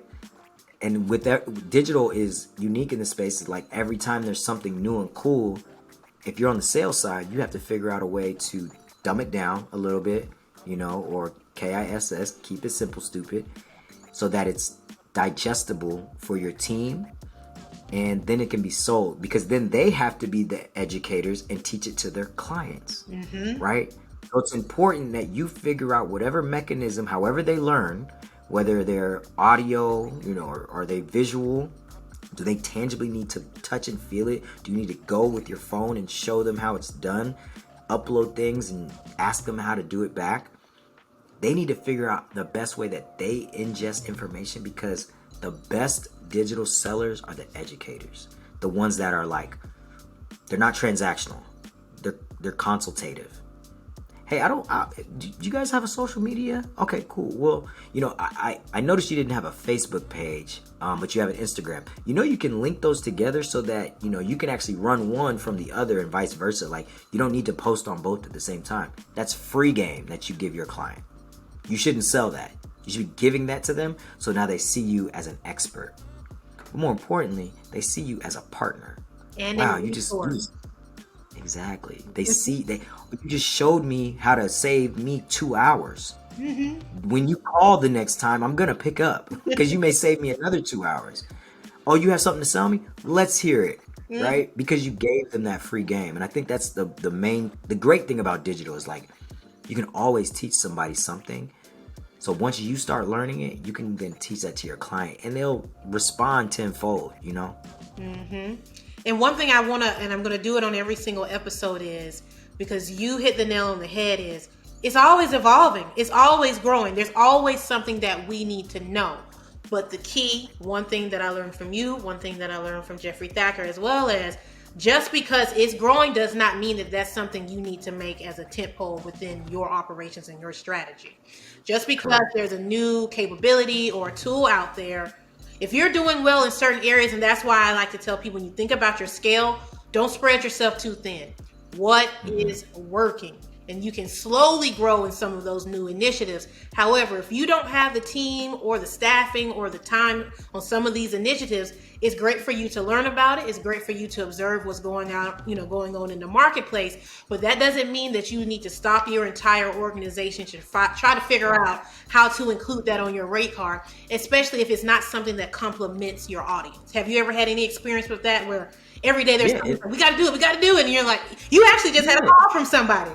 And with that, digital is unique in the space. It's like every time there's something new and cool, if you're on the sales side, you have to figure out a way to dumb it down a little bit, or KISS, keep it simple, stupid, so that it's digestible for your team, and then it can be sold, because then they have to be the educators and teach it to their clients, right? So it's important that you figure out whatever mechanism, however they learn, whether they're audio, or are they visual. Do they tangibly need to touch and feel it? Do you need to go with your phone and show them how it's done? Upload things and ask them how to do it back? They need to figure out the best way that they ingest information, because the best digital sellers are the educators. The ones that are like, they're not transactional. They're consultative. Hey, do you guys have a social media? Okay, cool. Well, I noticed you didn't have a Facebook page, but you have an Instagram. You can link those together so that, you can actually run one from the other and vice versa. Like, you don't need to post on both at the same time. That's free game that you give your client. You shouldn't sell that. You should be giving that to them, so now they see you as an expert. But more importantly, they see you as a partner. And wow, you just exactly. You just showed me how to save me 2 hours. When you call the next time, I'm gonna pick up because you may save me another 2 hours. Oh, you have something to sell me? Let's hear it, right? Because you gave them that free game. And I think that's the great thing about digital is like you can always teach somebody something. So once you start learning it, you can then teach that to your client and they'll respond tenfold, you know? And one thing I want to, and I'm going to do it on every single episode, is because you hit the nail on the head, is it's always evolving. It's always growing. There's always something that we need to know. But the key, one thing that I learned from you, one thing that I learned from Jeffrey Thacker, as well as just because it's growing does not mean that that's something you need to make as a tentpole within your operations and your strategy. Just because there's a new capability or a tool out there, if you're doing well in certain areas, and that's why I like to tell people, when you think about your scale, don't spread yourself too thin. What is working? And you can slowly grow in some of those new initiatives. However, if you don't have the team or the staffing or the time on some of these initiatives, it's great for you to learn about it. It's great for you to observe what's going on in the marketplace. But that doesn't mean that you need to stop your entire organization to try to figure out how to include that on your rate card, especially if it's not something that complements your audience. Have you ever had any experience with that where every day there's something, we got to do it, and you're like, you actually just had a call from somebody.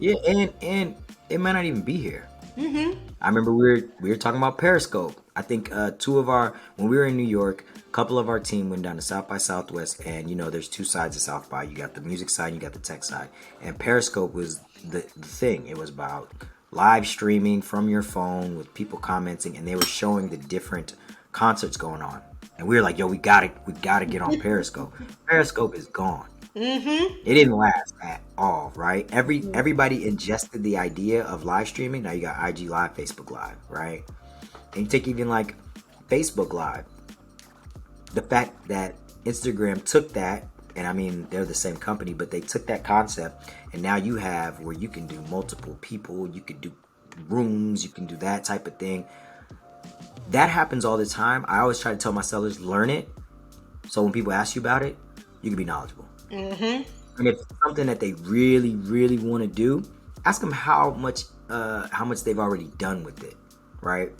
And it might not even be here. I remember we were talking about Periscope. I think when we were in New York, a couple of our team went down to South by Southwest, and there's two sides of South by. You got the music side, and you got the tech side, and Periscope was the thing. It was about live streaming from your phone with people commenting, and they were showing the different concerts going on. And we were like, yo, we gotta get on Periscope. Periscope is gone. It didn't last at all, right? Everybody ingested the idea of live streaming. Now you got IG Live, Facebook Live, right? And you take even like Facebook Live. The fact that Instagram took that, and I mean, they're the same company, but they took that concept, and now you have where you can do multiple people, you can do rooms, you can do that type of thing. That happens all the time. I always try to tell my sellers, learn it. So when people ask you about it, you can be knowledgeable. And if it's something that they really, really want to do, ask them how much they've already done with it, right?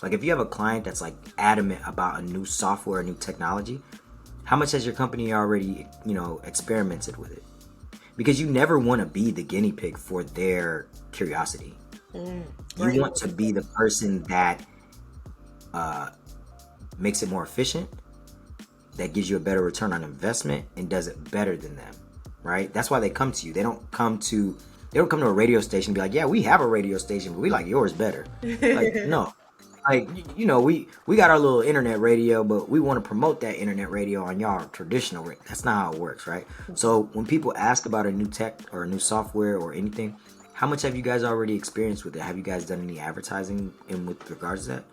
Like if you have a client that's like adamant about a new software, a new technology, how much has your company already, experimented with it? Because you never want to be the guinea pig for their curiosity. You want to be the person that makes it more efficient, that gives you a better return on investment, and does it better than them, right? That's why they come to you. They don't come to a radio station and be like, yeah, we have a radio station, but we like yours better. Like, no. Like, we got our little internet radio, but we want to promote that internet radio on y'all traditional radio. That's not how it works, right? So when people ask about a new tech or a new software or anything, how much have you guys already experienced with it? Have you guys done any advertising with regards to that?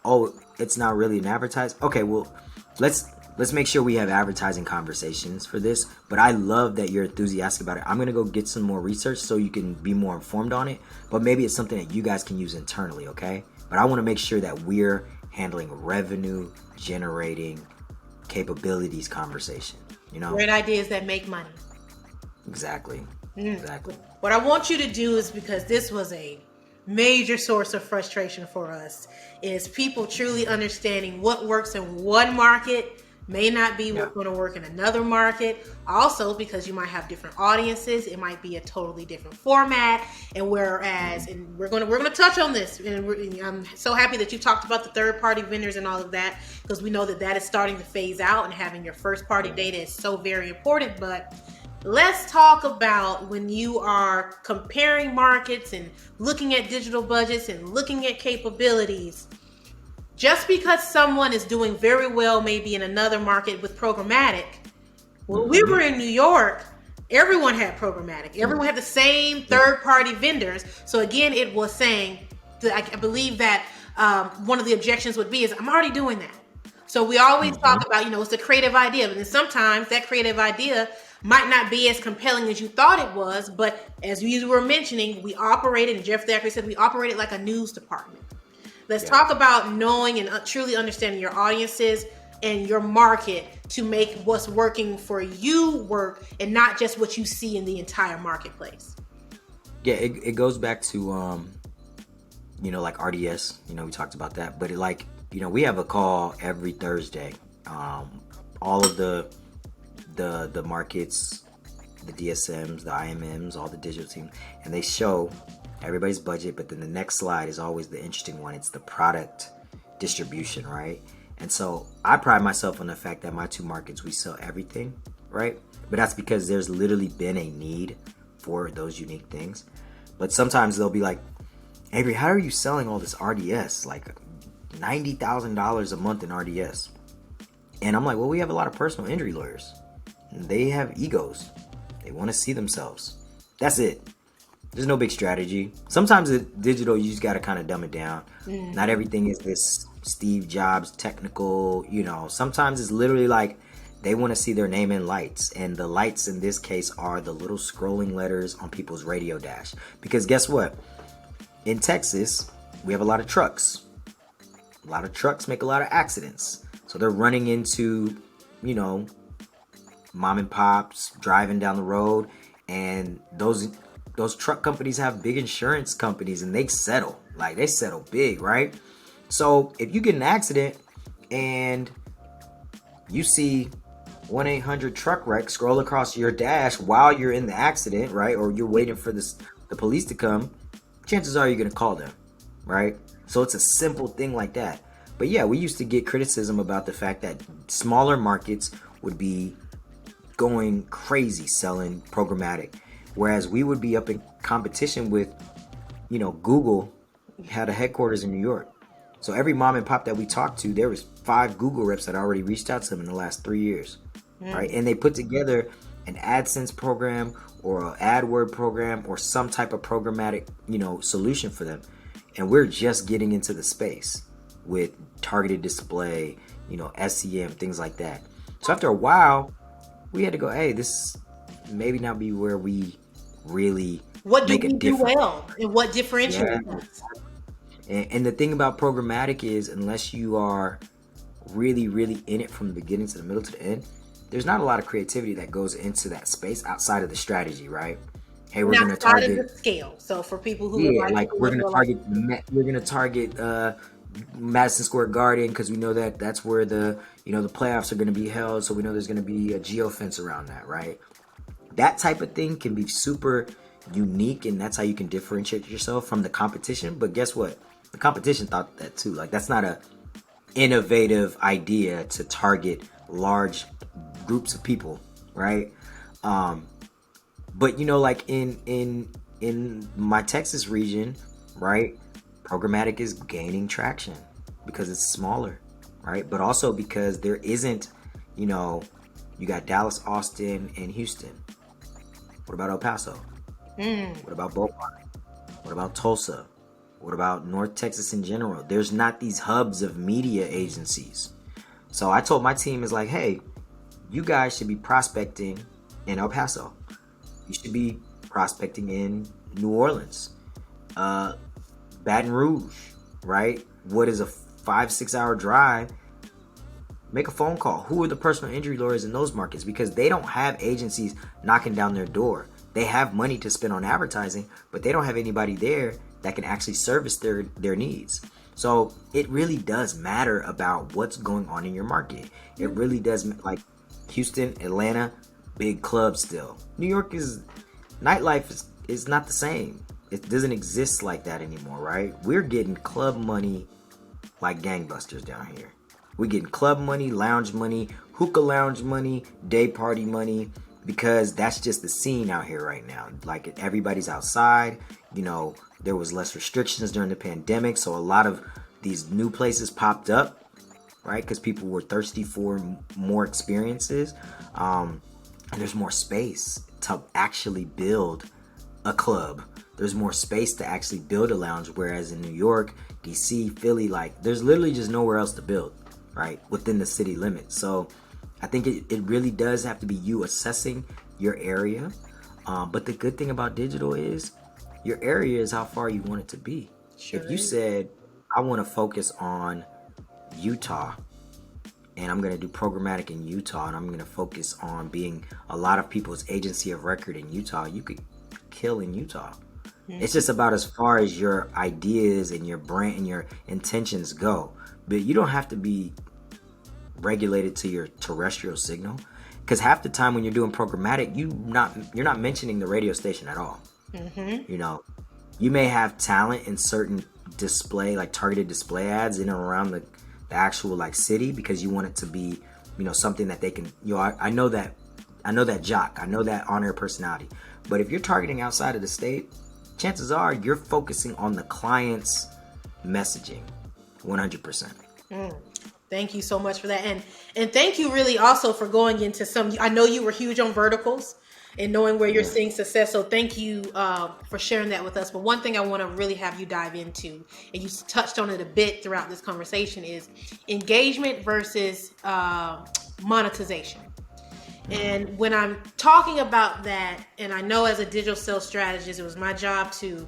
Oh, it's not really an advertise. Okay, well, let's make sure we have advertising conversations for this. But I love that you're enthusiastic about it. I'm gonna go get some more research so you can be more informed on it. But maybe it's something that you guys can use internally, okay? But I want to make sure that we're handling revenue generating capabilities conversation. Great ideas that make money. Exactly. What I want you to do is, because this was a major source of frustration for us, is people truly understanding what works in one market may not be what's going to work in another market. Also, because you might have different audiences, it might be a totally different format. And whereas, and we're going to touch on this, and I'm so happy that you talked about the third-party vendors and all of that, because we know that is starting to phase out, and having your first-party data is so very important. But let's talk about when you are comparing markets and looking at digital budgets and looking at capabilities. Just because someone is doing very well maybe in another market with programmatic, when we were in New York, everyone had programmatic. Everyone had the same third-party vendors. So again, it was saying, I believe that one of the objections would be is, I'm already doing that. So we always talk about, it's a creative idea, but then sometimes that creative idea might not be as compelling as you thought it was. But as you were mentioning, we operated, and Jeff Thackeray said, we operated like a news department. Let's talk about knowing and truly understanding your audiences and your market to make what's working for you work, and not just what you see in the entire marketplace. Yeah, it goes back to like RDS, we talked about that, but we have a call every Thursday. All of the markets, the DSMs, the IMMs, all the digital team, and they show everybody's budget, but then the next slide is always the interesting one. It's the product distribution, right? And so I pride myself on the fact that my two markets, we sell everything, right? But that's because there's literally been a need for those unique things. But sometimes they'll be like, Avery, how are you selling all this RDS? Like $90,000 a month in RDS. And I'm like, well, we have a lot of personal injury lawyers. They have egos. They want to see themselves. That's it. There's no big strategy. Sometimes with digital, you just got to kind of dumb it down. Not everything is this Steve Jobs technical, Sometimes it's literally like they want to see their name in lights. And the lights in this case are the little scrolling letters on people's radio dash. Because guess what? In Texas, we have a lot of trucks. A lot of trucks make a lot of accidents. So they're running into, mom and pops driving down the road. And those truck companies have big insurance companies and they settle. Like they settle big, right? So if you get an accident and you see 1-800 truck wreck scroll across your dash while you're in the accident, right? Or you're waiting for the police to come, chances are you're going to call them, right? So it's a simple thing like that. But yeah, we used to get criticism about the fact that smaller markets would be going crazy selling programmatic, whereas we would be up in competition with, Google had a headquarters in New York. So every mom and pop that we talked to, there was 5 Google reps that already reached out to them in the last 3 years, right? And they put together an AdSense program or an AdWord program or some type of programmatic, solution for them. And we're just getting into the space with targeted display, SEM, things like that. So after a while, we had to go, hey, this maybe not be where we really what do make we a do difference. well and what differentiates us? And the thing about programmatic is, unless you are really, really in it from the beginning to the middle to the end, there's not a lot of creativity that goes into that space outside of the strategy, right? Hey, we're going to target the scale. So for people who we're going to target Madison Square Garden because we know that that's where the playoffs are going to be held, so we know there's going to be a geofence around that, right? That type of thing can be super unique, and that's how you can differentiate yourself from the competition. But guess what? The competition thought that too. Like that's not a innovative idea to target large groups of people, right? But like in my Texas region, right? Programmatic is gaining traction because it's smaller, right? But also because there isn't, you got Dallas, Austin, and Houston. What about El Paso? What about Beaumont? What about Tulsa? What about North Texas in general? There's not these hubs of media agencies. So I told my team is like, hey, you guys should be prospecting in El Paso. You should be prospecting in New Orleans, Baton Rouge, right? What is a 5-6 hour drive? Make a phone call. Who are the personal injury lawyers in those markets? Because they don't have agencies knocking down their door. They have money to spend on advertising, but they don't have anybody there that can actually service their needs. So it really does matter about what's going on in your market. It really does. Like Houston, Atlanta, big clubs still. New York nightlife is not the same. It doesn't exist like that anymore, right? We're getting club money like gangbusters down here. We're getting club money, lounge money, hookah lounge money, day party money, because that's just the scene out here right now. Like everybody's outside, there was less restrictions during the pandemic, so a lot of these new places popped up, right? Because people were thirsty for more experiences, and there's more space to actually build a club. There's more space to actually build a lounge, whereas in New York, DC, Philly, there's literally just nowhere else to build, right, within the city limits. So I think it really does have to be you assessing your area. But the good thing about digital is your area is how far you want it to be. Sure. If you said, I want to focus on Utah and I'm going to do programmatic in Utah and I'm going to focus on being a lot of people's agency of record in Utah, you could kill in Utah. It's just about as far as your ideas and your brand and your intentions go. But you don't have to be regulated to your terrestrial signal, because half the time when you're doing programmatic, you're not mentioning the radio station at all. You know, you may have talent in certain display, like targeted display ads in and around the actual like city, because you want it to be, you know, something that they can, you know, I know that jock, I know that on-air personality. But if you're targeting outside of the state, chances are you're focusing on the client's messaging 100%. Thank you so much for that. And thank you really also for going into some, I know you were huge on verticals and knowing where you're seeing success. So thank you for sharing that with us. But one thing I want to really have you dive into, and you touched on it a bit throughout this conversation, is engagement versus monetization. And when I'm talking about that, and I know as a digital sales strategist, it was my job to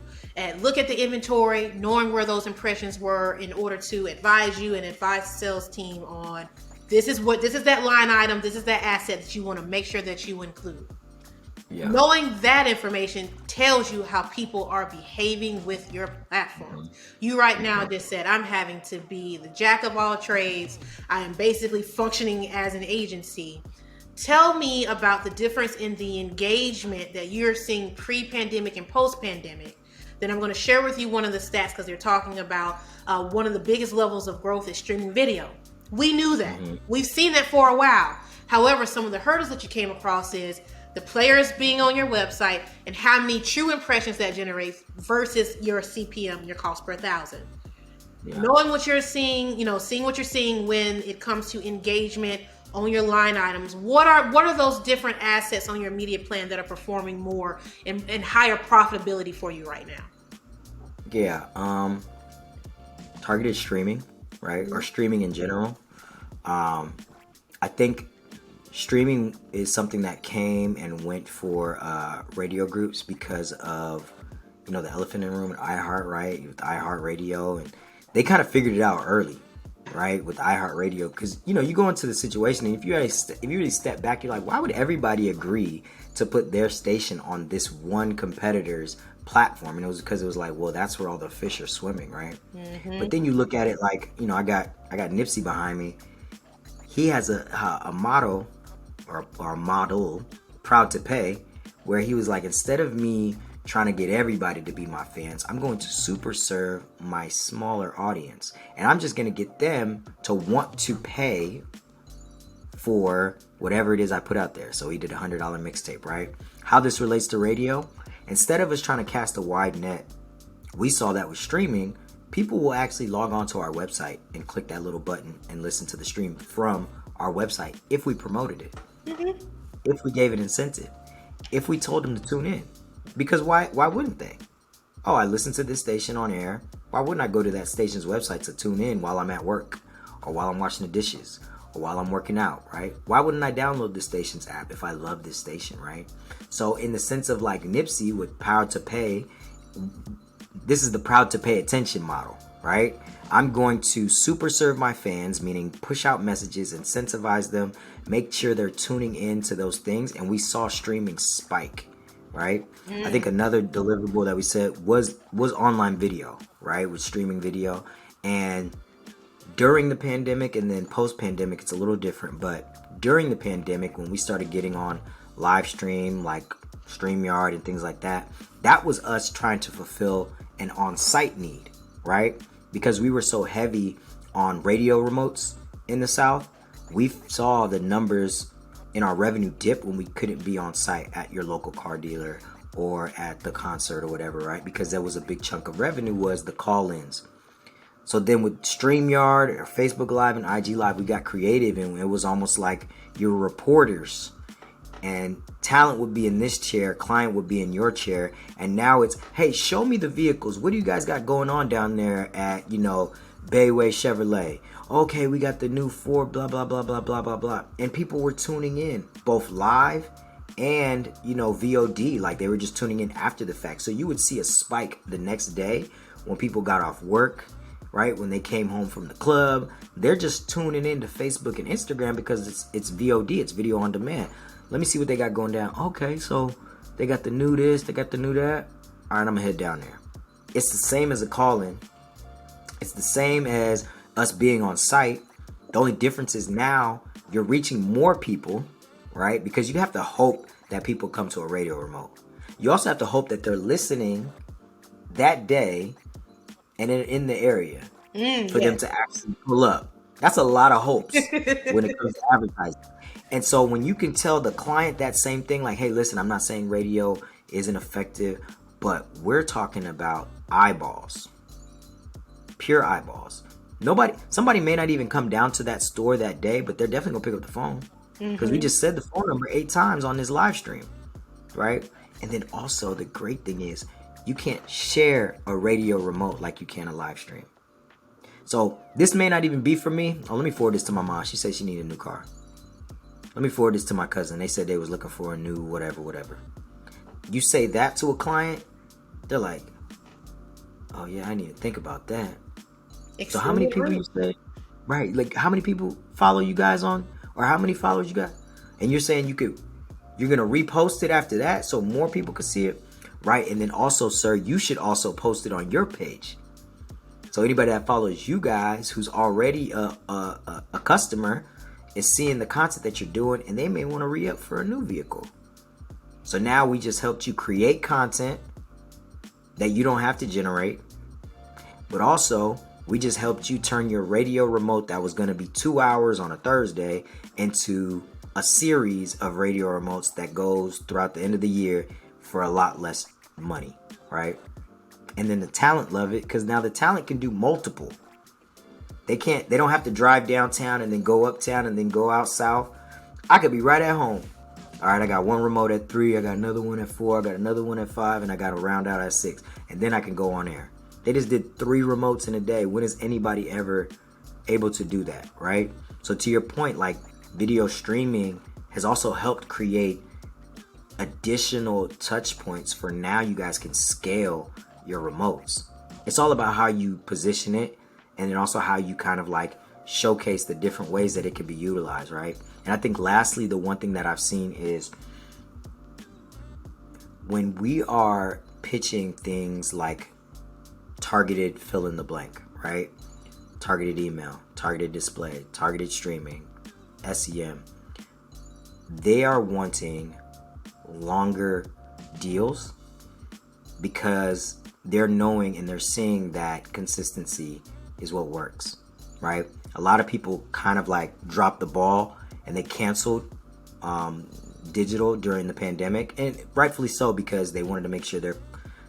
look at the inventory, knowing where those impressions were in order to advise you and advise the sales team on this is that line item, this is that asset that you want to make sure that you include. Yeah. Knowing that information tells you how people are behaving with your platform. You right now just said, I'm having to be the jack of all trades. I am basically functioning as an agency. Tell me about the difference in the engagement that you're seeing pre-pandemic and post-pandemic. Then I'm going to share with you one of the stats, because they're talking about one of the biggest levels of growth is streaming video. We knew that. We've seen that for a while. However, some of the hurdles that you came across is the players being on your website and how many true impressions that generates versus your CPM, your cost per thousand. Yeah. Knowing what you're seeing, you know, seeing what you're seeing when it comes to engagement on your line items. What are those different assets on your media plan that are performing more and higher profitability for you right now? Yeah, targeted streaming, right? Or streaming in general. I think streaming is something that came and went for radio groups because of, you know, the elephant in the room at iHeart, right? With iHeartRadio, and they kind of figured it out early, right? With iHeartRadio, because, you know, you go into the situation and if you really step back, you're like, why would everybody agree to put their station on this one competitor's platform? And it was because it was like, well, that's where all the fish are swimming, right? But then you look at it like, you know, I got Nipsey behind me. He has a motto or model, Proud to Pay, where he was like, instead of me trying to get everybody to be my fans, I'm going to super serve my smaller audience, and I'm just going to get them to want to pay for whatever it is I put out there. So he did a $100 mixtape, right? How this relates to radio, instead of us trying to cast a wide net, we saw that with streaming, people will actually log on to our website and click that little button and listen to the stream from our website if we promoted it, if we gave it incentive, if we told them to tune in. Because why wouldn't they? Oh, I listen to this station on air. Why wouldn't I go to that station's website to tune in while I'm at work, or while I'm washing the dishes, or while I'm working out, right? Why wouldn't I download the station's app if I love this station, right? So in the sense of like Nipsey with Proud to Pay, this is the Proud to Pay attention model, right? I'm going to super serve my fans, meaning push out messages, incentivize them, make sure they're tuning in to those things. And we saw streaming spike, right? I think another deliverable that we said was online video, right? With streaming video. And during the pandemic and then post-pandemic, it's a little different. But during the pandemic, when we started getting on live stream, like StreamYard and things like that, that was us trying to fulfill an on-site need, right? Because we were so heavy on radio remotes in the South, we saw the numbers in our revenue dip when we couldn't be on site at your local car dealer or at the concert or whatever, right? Because that was a big chunk of revenue, was the call-ins. So then with StreamYard or Facebook Live and IG Live, we got creative, and it was almost like you were reporters, and talent would be in this chair, client would be in your chair, and now it's, hey, show me the vehicles. What do you guys got going on down there at, you know, Bayway Chevrolet? Okay, we got the new Ford, blah, blah, blah, blah, blah, blah, blah. And people were tuning in, both live and, you know, VOD, like they were just tuning in after the fact. So you would see a spike the next day when people got off work, right? When they came home from the club, they're just tuning into Facebook and Instagram because it's VOD, it's video on demand. Let me see what they got going down. Okay, so they got the new this, they got the new that. All right, I'm gonna head down there. It's the same as a call-in. It's the same as us being on site. The only difference is now you're reaching more people, right? Because you have to hope that people come to a radio remote. You also have to hope that they're listening that day and in the area for them to actually pull up. That's a lot of hopes when it comes to advertising. And so when you can tell the client that same thing, like, hey, listen, I'm not saying radio isn't effective, but we're talking about eyeballs, pure eyeballs. Somebody may not even come down to that store that day, but they're definitely gonna pick up the phone because we just said the phone number 8 times on this live stream, right? And then also the great thing is you can't share a radio remote like you can a live stream. So this may not even be for me. Oh, let me forward this to my mom. She said she needed a new car. Let me forward this to my cousin. They said they was looking for a new whatever. You say that to a client, they're like, oh yeah, I need to think about that. So how many people you say? Right, like how many people follow you guys on? Or how many followers you got? And you're saying you're gonna repost it after that so more people can see it? Right, and then also, sir, you should also post it on your page. So anybody that follows you guys who's already a customer is seeing the content that you're doing and they may want to re-up for a new vehicle. So now we just helped you create content that you don't have to generate. But also, we just helped you turn your radio remote that was going to be 2 hours on a Thursday into a series of radio remotes that goes throughout the end of the year for a lot less money, right? And then the talent love it because now the talent can do multiple. They don't have to drive downtown and then go uptown and then go out south. I could be right at home. All right, I got one remote at 3, I got another one at 4, I got another one at 5, and I got to round out at 6. And then I can go on air. They just did 3 remotes in a day. When is anybody ever able to do that, right? So to your point, like video streaming has also helped create additional touch points for now you guys can scale your remotes. It's all about how you position it and then also how you kind of like showcase the different ways that it can be utilized, right? And I think lastly, the one thing that I've seen is when we are pitching things like targeted fill in the blank, right? Targeted email, targeted display, targeted streaming, SEM. They are wanting longer deals because they're knowing and they're seeing that consistency is what works, right? A lot of people kind of like dropped the ball and they canceled digital during the pandemic, and rightfully so because they wanted to make sure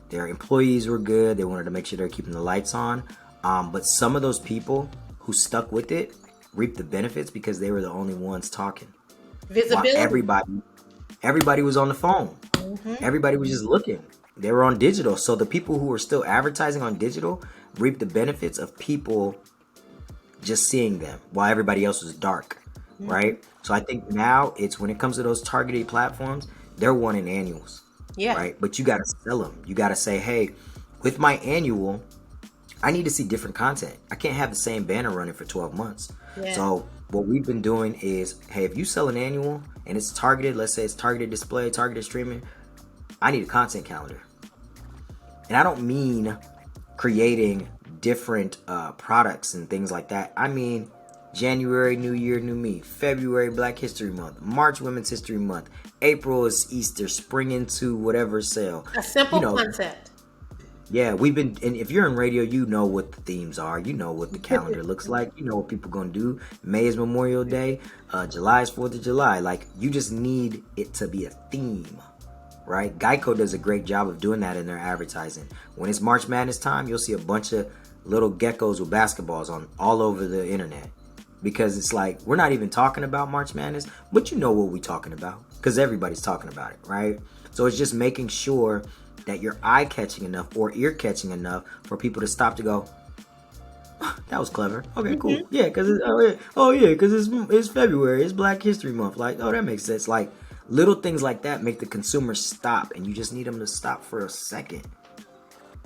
their employees were good. They wanted to make sure they're keeping the lights on. But some of those people who stuck with it reaped the benefits because they were the only ones talking. Visibility. While everybody was on the phone. Everybody was just looking. They were on digital. So the people who were still advertising on digital reaped the benefits of people just seeing them while everybody else was dark, right? So I think now it's when it comes to those targeted platforms, they're wanting annuals. Yeah. Right. But you got to sell them. You got to say, hey, with my annual, I need to see different content. I can't have the same banner running for 12 months. Yeah. So what we've been doing is, hey, if you sell an annual and it's targeted, let's say it's targeted display, targeted streaming, I need a content calendar. And I don't mean creating different products and things like that. I mean, January, New Year, New Me. February, Black History Month. March, Women's History Month. April is Easter. Spring into whatever sale. A simple concept. Yeah, and if you're in radio, you know what the themes are. You know what the calendar looks like. You know what people are going to do. May is Memorial Day. July is 4th of July. Like, you just need it to be a theme, right? Geico does a great job of doing that in their advertising. When it's March Madness time, you'll see a bunch of little geckos with basketballs on all over the internet. Because it's like, we're not even talking about March Madness, but you know what we're talking about. Because everybody's talking about it, right? So it's just making sure that you're eye-catching enough or ear-catching enough for people to stop to go, oh, that was clever. Okay, cool. Yeah, because it's February. It's Black History Month. Like, oh, that makes sense. Like, little things like that make the consumer stop. And you just need them to stop for a second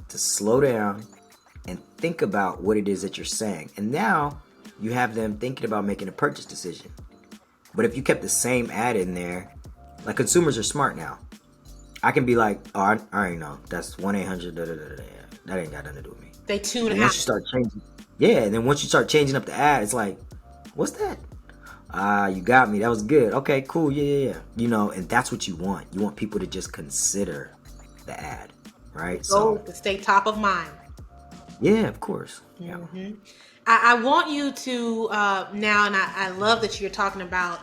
to slow down and think about what it is that you're saying. And now you have them thinking about making a purchase decision. But if you kept the same ad in there, like, consumers are smart now. I can be like, oh, I already know that's 1-800. That ain't got nothing to do with me. They tune And out. once you start changing, yeah, and then once you start changing up the ad, it's like, what's that? You got me. That was good. Okay, cool. Yeah. And that's what you want. You want people to just consider the ad, right? Go to stay top of mind. Yeah, of course. Yeah. Mm-hmm. I want you to now, and I love that you're talking about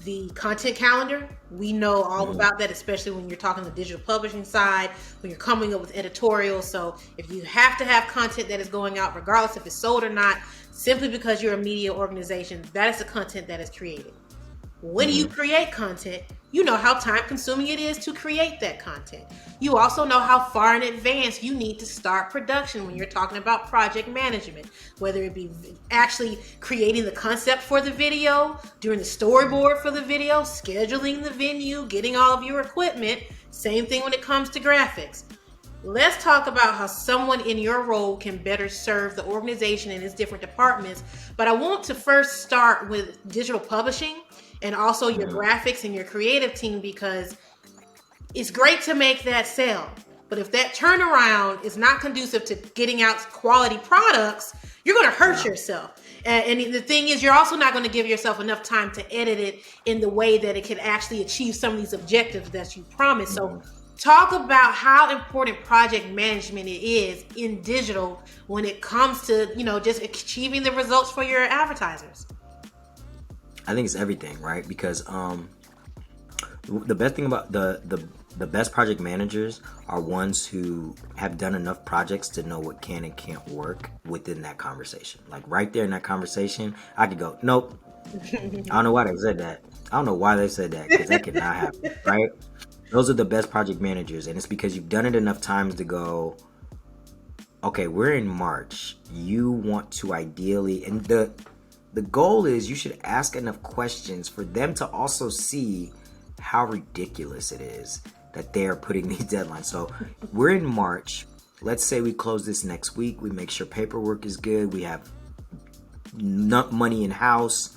the content calendar. We know all about that, especially when you're talking the digital publishing side, when you're coming up with editorials. So if you have to have content that is going out, regardless if it's sold or not, simply because you're a media organization, that is the content that is created. When you create content, you know how time consuming it is to create that content. You also know how far in advance you need to start production when you're talking about project management, whether it be actually creating the concept for the video, doing the storyboard for the video, scheduling the venue, getting all of your equipment. Same thing when it comes to graphics. Let's talk about how someone in your role can better serve the organization in its different departments. But I want to first start with digital publishing and also your graphics and your creative team, because it's great to make that sale. But if that turnaround is not conducive to getting out quality products, you're going to hurt yourself. And the thing is, you're also not going to give yourself enough time to edit it in the way that it can actually achieve some of these objectives that you promised. So talk about how important project management it is in digital when it comes to, just achieving the results for your advertisers. I think it's everything, right? Because the best thing about the best project managers are ones who have done enough projects to know what can and can't work within that conversation. Like right there in that conversation, I could go, nope. I don't know why they said that. I don't know why they said that, because that could not happen, right? Those are the best project managers, and it's because you've done it enough times to go, okay, we're in March. You want to ideally, and the goal is you should ask enough questions for them to also see how ridiculous it is that they're putting these deadlines. So we're in March. Let's say we close this next week. We make sure paperwork is good. We have money in house.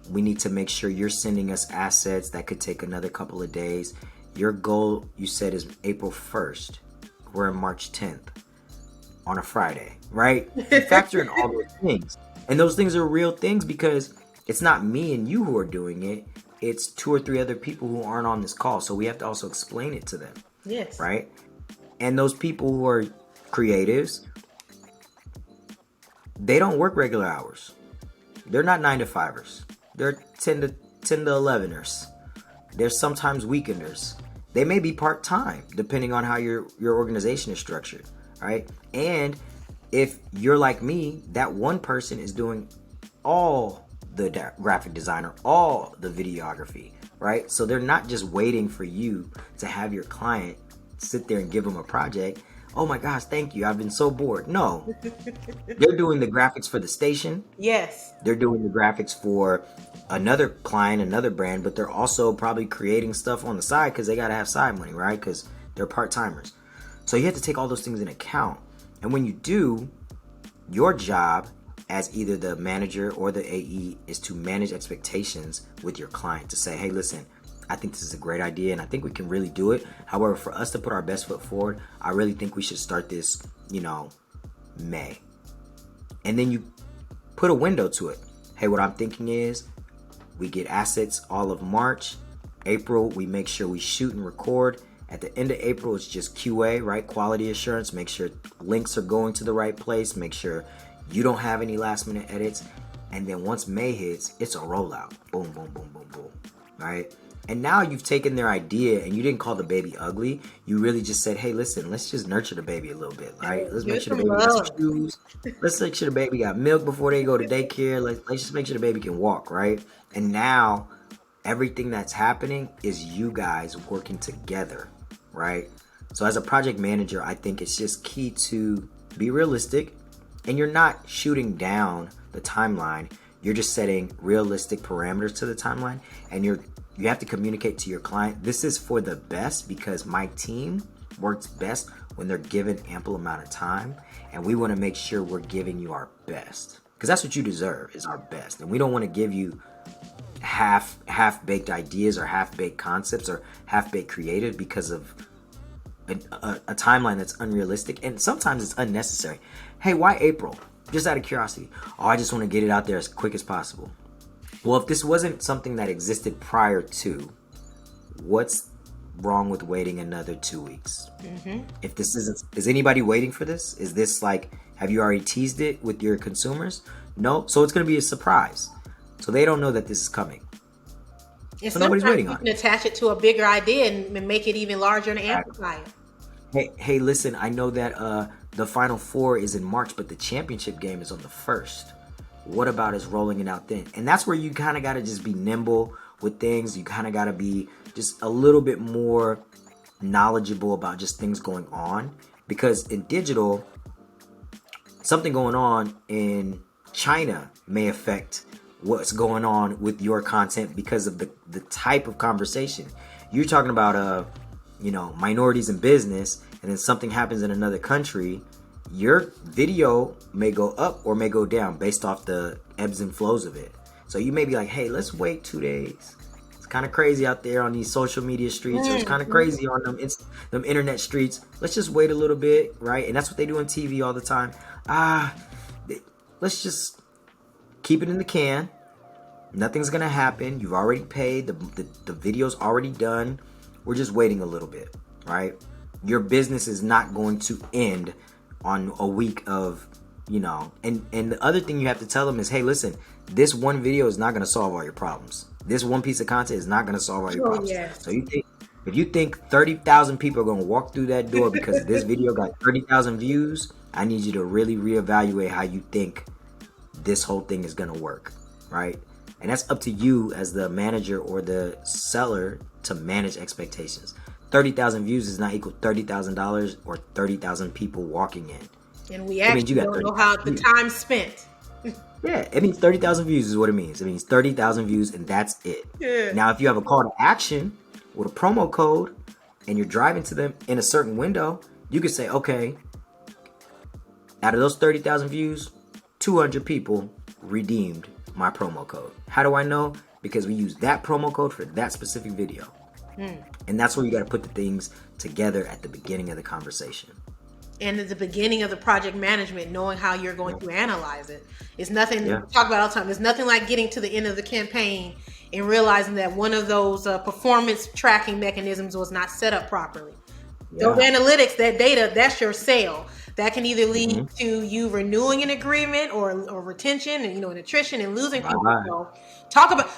We need to make sure you're sending us assets. That could take another couple of days. Your goal, you said, is April 1st. We're in March 10th on a Friday, right? You factor in all those things. And those things are real things, because it's not me and you who are doing it. It's 2 or 3 other people who aren't on this call. So we have to also explain it to them. Yes. Right? And those people who are creatives, they don't work regular hours. They're not 9 to 5ers. They're 10 to 11ers. They're sometimes weekenders. They may be part-time, depending on how your organization is structured. Right? And if you're like me, that one person is doing all the graphic designer, all the videography, right? So they're not just waiting for you to have your client sit there and give them a project. Oh my gosh, thank you. I've been so bored. No, they're doing the graphics for the station. Yes. They're doing the graphics for another client, another brand, but they're also probably creating stuff on the side because they got to have side money, right? Because they're part-timers. So you have to take all those things into account. And when you do, your job as either the manager or the AE is to manage expectations with your client, to say, hey, listen, I think this is a great idea and I think we can really do it. However, for us to put our best foot forward, I really think we should start this, May. And then you put a window to it. Hey, what I'm thinking is we get assets all of March. April, we make sure we shoot and record. At the end of April, it's just QA, right? Quality assurance. Make sure links are going to the right place. Make sure you don't have any last minute edits. And then once May hits, it's a rollout. Boom, boom, boom, boom, boom. Right? And now you've taken their idea and you didn't call the baby ugly. You really just said, hey, listen, let's just nurture the baby a little bit, right? Let's make sure the baby got some shoes. Let's make sure the baby got milk before they go to daycare. Let's just make sure the baby can walk, right? And now everything that's happening is you guys working together, right? So as a project manager, I think it's just key to be realistic, and you're not shooting down the timeline. You're just setting realistic parameters to the timeline, and you have to communicate to your client, this is for the best because my team works best when they're given ample amount of time, and we want to make sure we're giving you our best, because that's what you deserve, is our best. And we don't want to give you half-baked ideas or half-baked concepts or half-baked creative because of a timeline that's unrealistic, and sometimes it's unnecessary. Hey, why April? Just out of curiosity. Oh, I just want to get it out there as quick as possible. Well, if this wasn't something that existed prior to, what's wrong with waiting another 2 weeks? If this isn't, is anybody waiting for this? Is this like, have you already teased it with your consumers? No. So it's going to be a surprise. So they don't know that this is coming. And so nobody's waiting on it. You can attach it to a bigger idea and make it even larger and amplify it. Hey, listen, I know that the Final Four is in March, but the championship game is on the 1st. What about us rolling it out then? And that's where you kind of got to just be nimble with things. You kind of got to be just a little bit more knowledgeable about just things going on. Because in digital, something going on in China may affect what's going on with your content because of the type of conversation. You're talking about minorities in business, and then something happens in another country, your video may go up or may go down based off the ebbs and flows of it. So you may be like, hey, let's wait 2 days. It's kind of crazy out there on these social media streets, or it's kind of crazy on them internet streets. Let's just wait a little bit, right? And that's what they do on TV all the time. Let's just keep it in the can. Nothing's gonna happen. You've already paid. The video's already done. We're just waiting a little bit, right? Your business is not going to end on a week of, and the other thing you have to tell them is, hey, listen, this one video is not going to solve all your problems. This one piece of content is not going to solve all your problems. Yes. So if you think 30,000 people are going to walk through that door because this video got 30,000 views, I need you to really reevaluate how you think this whole thing is going to work, right? And that's up to you as the manager or the seller to manage expectations. 30,000 views is not equal $30,000 or 30,000 people walking in. And we actually don't know how the time spent. Yeah, it means 30,000 views is what it means. It means 30,000 views and that's it. Yeah. Now, if you have a call to action with a promo code and you're driving to them in a certain window, you could say, okay, out of those 30,000 views, 200 people redeemed my promo code. How do I know? Because we use that promo code for that specific video. And that's where you got to put the things together at the beginning of the conversation. And at the beginning of the project management, knowing how you're going to analyze it. It's nothing, talk about all the time, it's nothing like getting to the end of the campaign and realizing that one of those performance tracking mechanisms was not set up properly. Those analytics, that data, that's your sale. That can either lead to you renewing an agreement or retention and and attrition and losing people. So talk about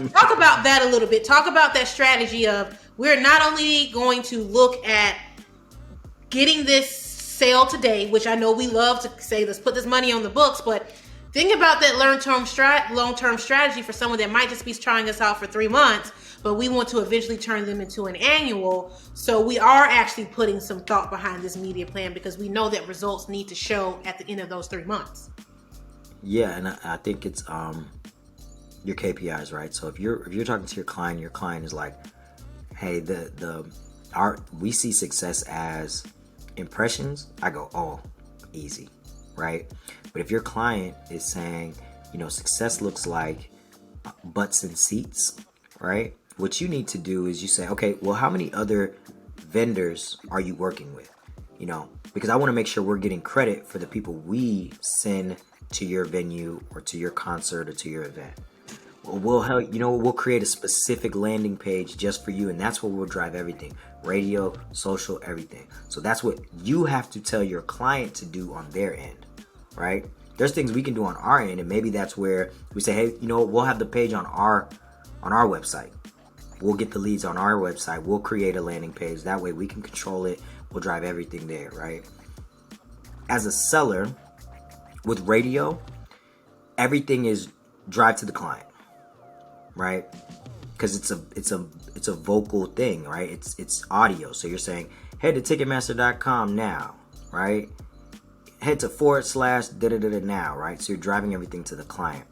that a little bit. Talk about that strategy of, we're not only going to look at getting this sale today, which I know we love to say, let's put this money on the books, but think about that long-term strategy for someone that might just be trying us out for 3 months, but we want to eventually turn them into an annual. So we are actually putting some thought behind this media plan because we know that results need to show at the end of those 3 months. Yeah, and I think it's your KPIs, right? So if you're talking to your client is like, hey, we see success as impressions. I go, oh, easy, right? But if your client is saying, success looks like butts and seats, right? What you need to do is you say, okay, well, how many other vendors are you working with? Because I want to make sure we're getting credit for the people we send to your venue or to your concert or to your event. We'll help, we'll create a specific landing page just for you, and that's where we'll drive everything. Radio, social, everything. So that's what you have to tell your client to do on their end, right? There's things we can do on our end, and maybe that's where we say, hey, we'll have the page on our website. We'll get the leads on our website. We'll create a landing page. That way we can control it. We'll drive everything there, right? As a seller with radio, everything is drive to the client, right? Because it's a vocal thing, right? It's audio. So you're saying, head to Ticketmaster.com now, right? Head to / da now, right? So you're driving everything to the client.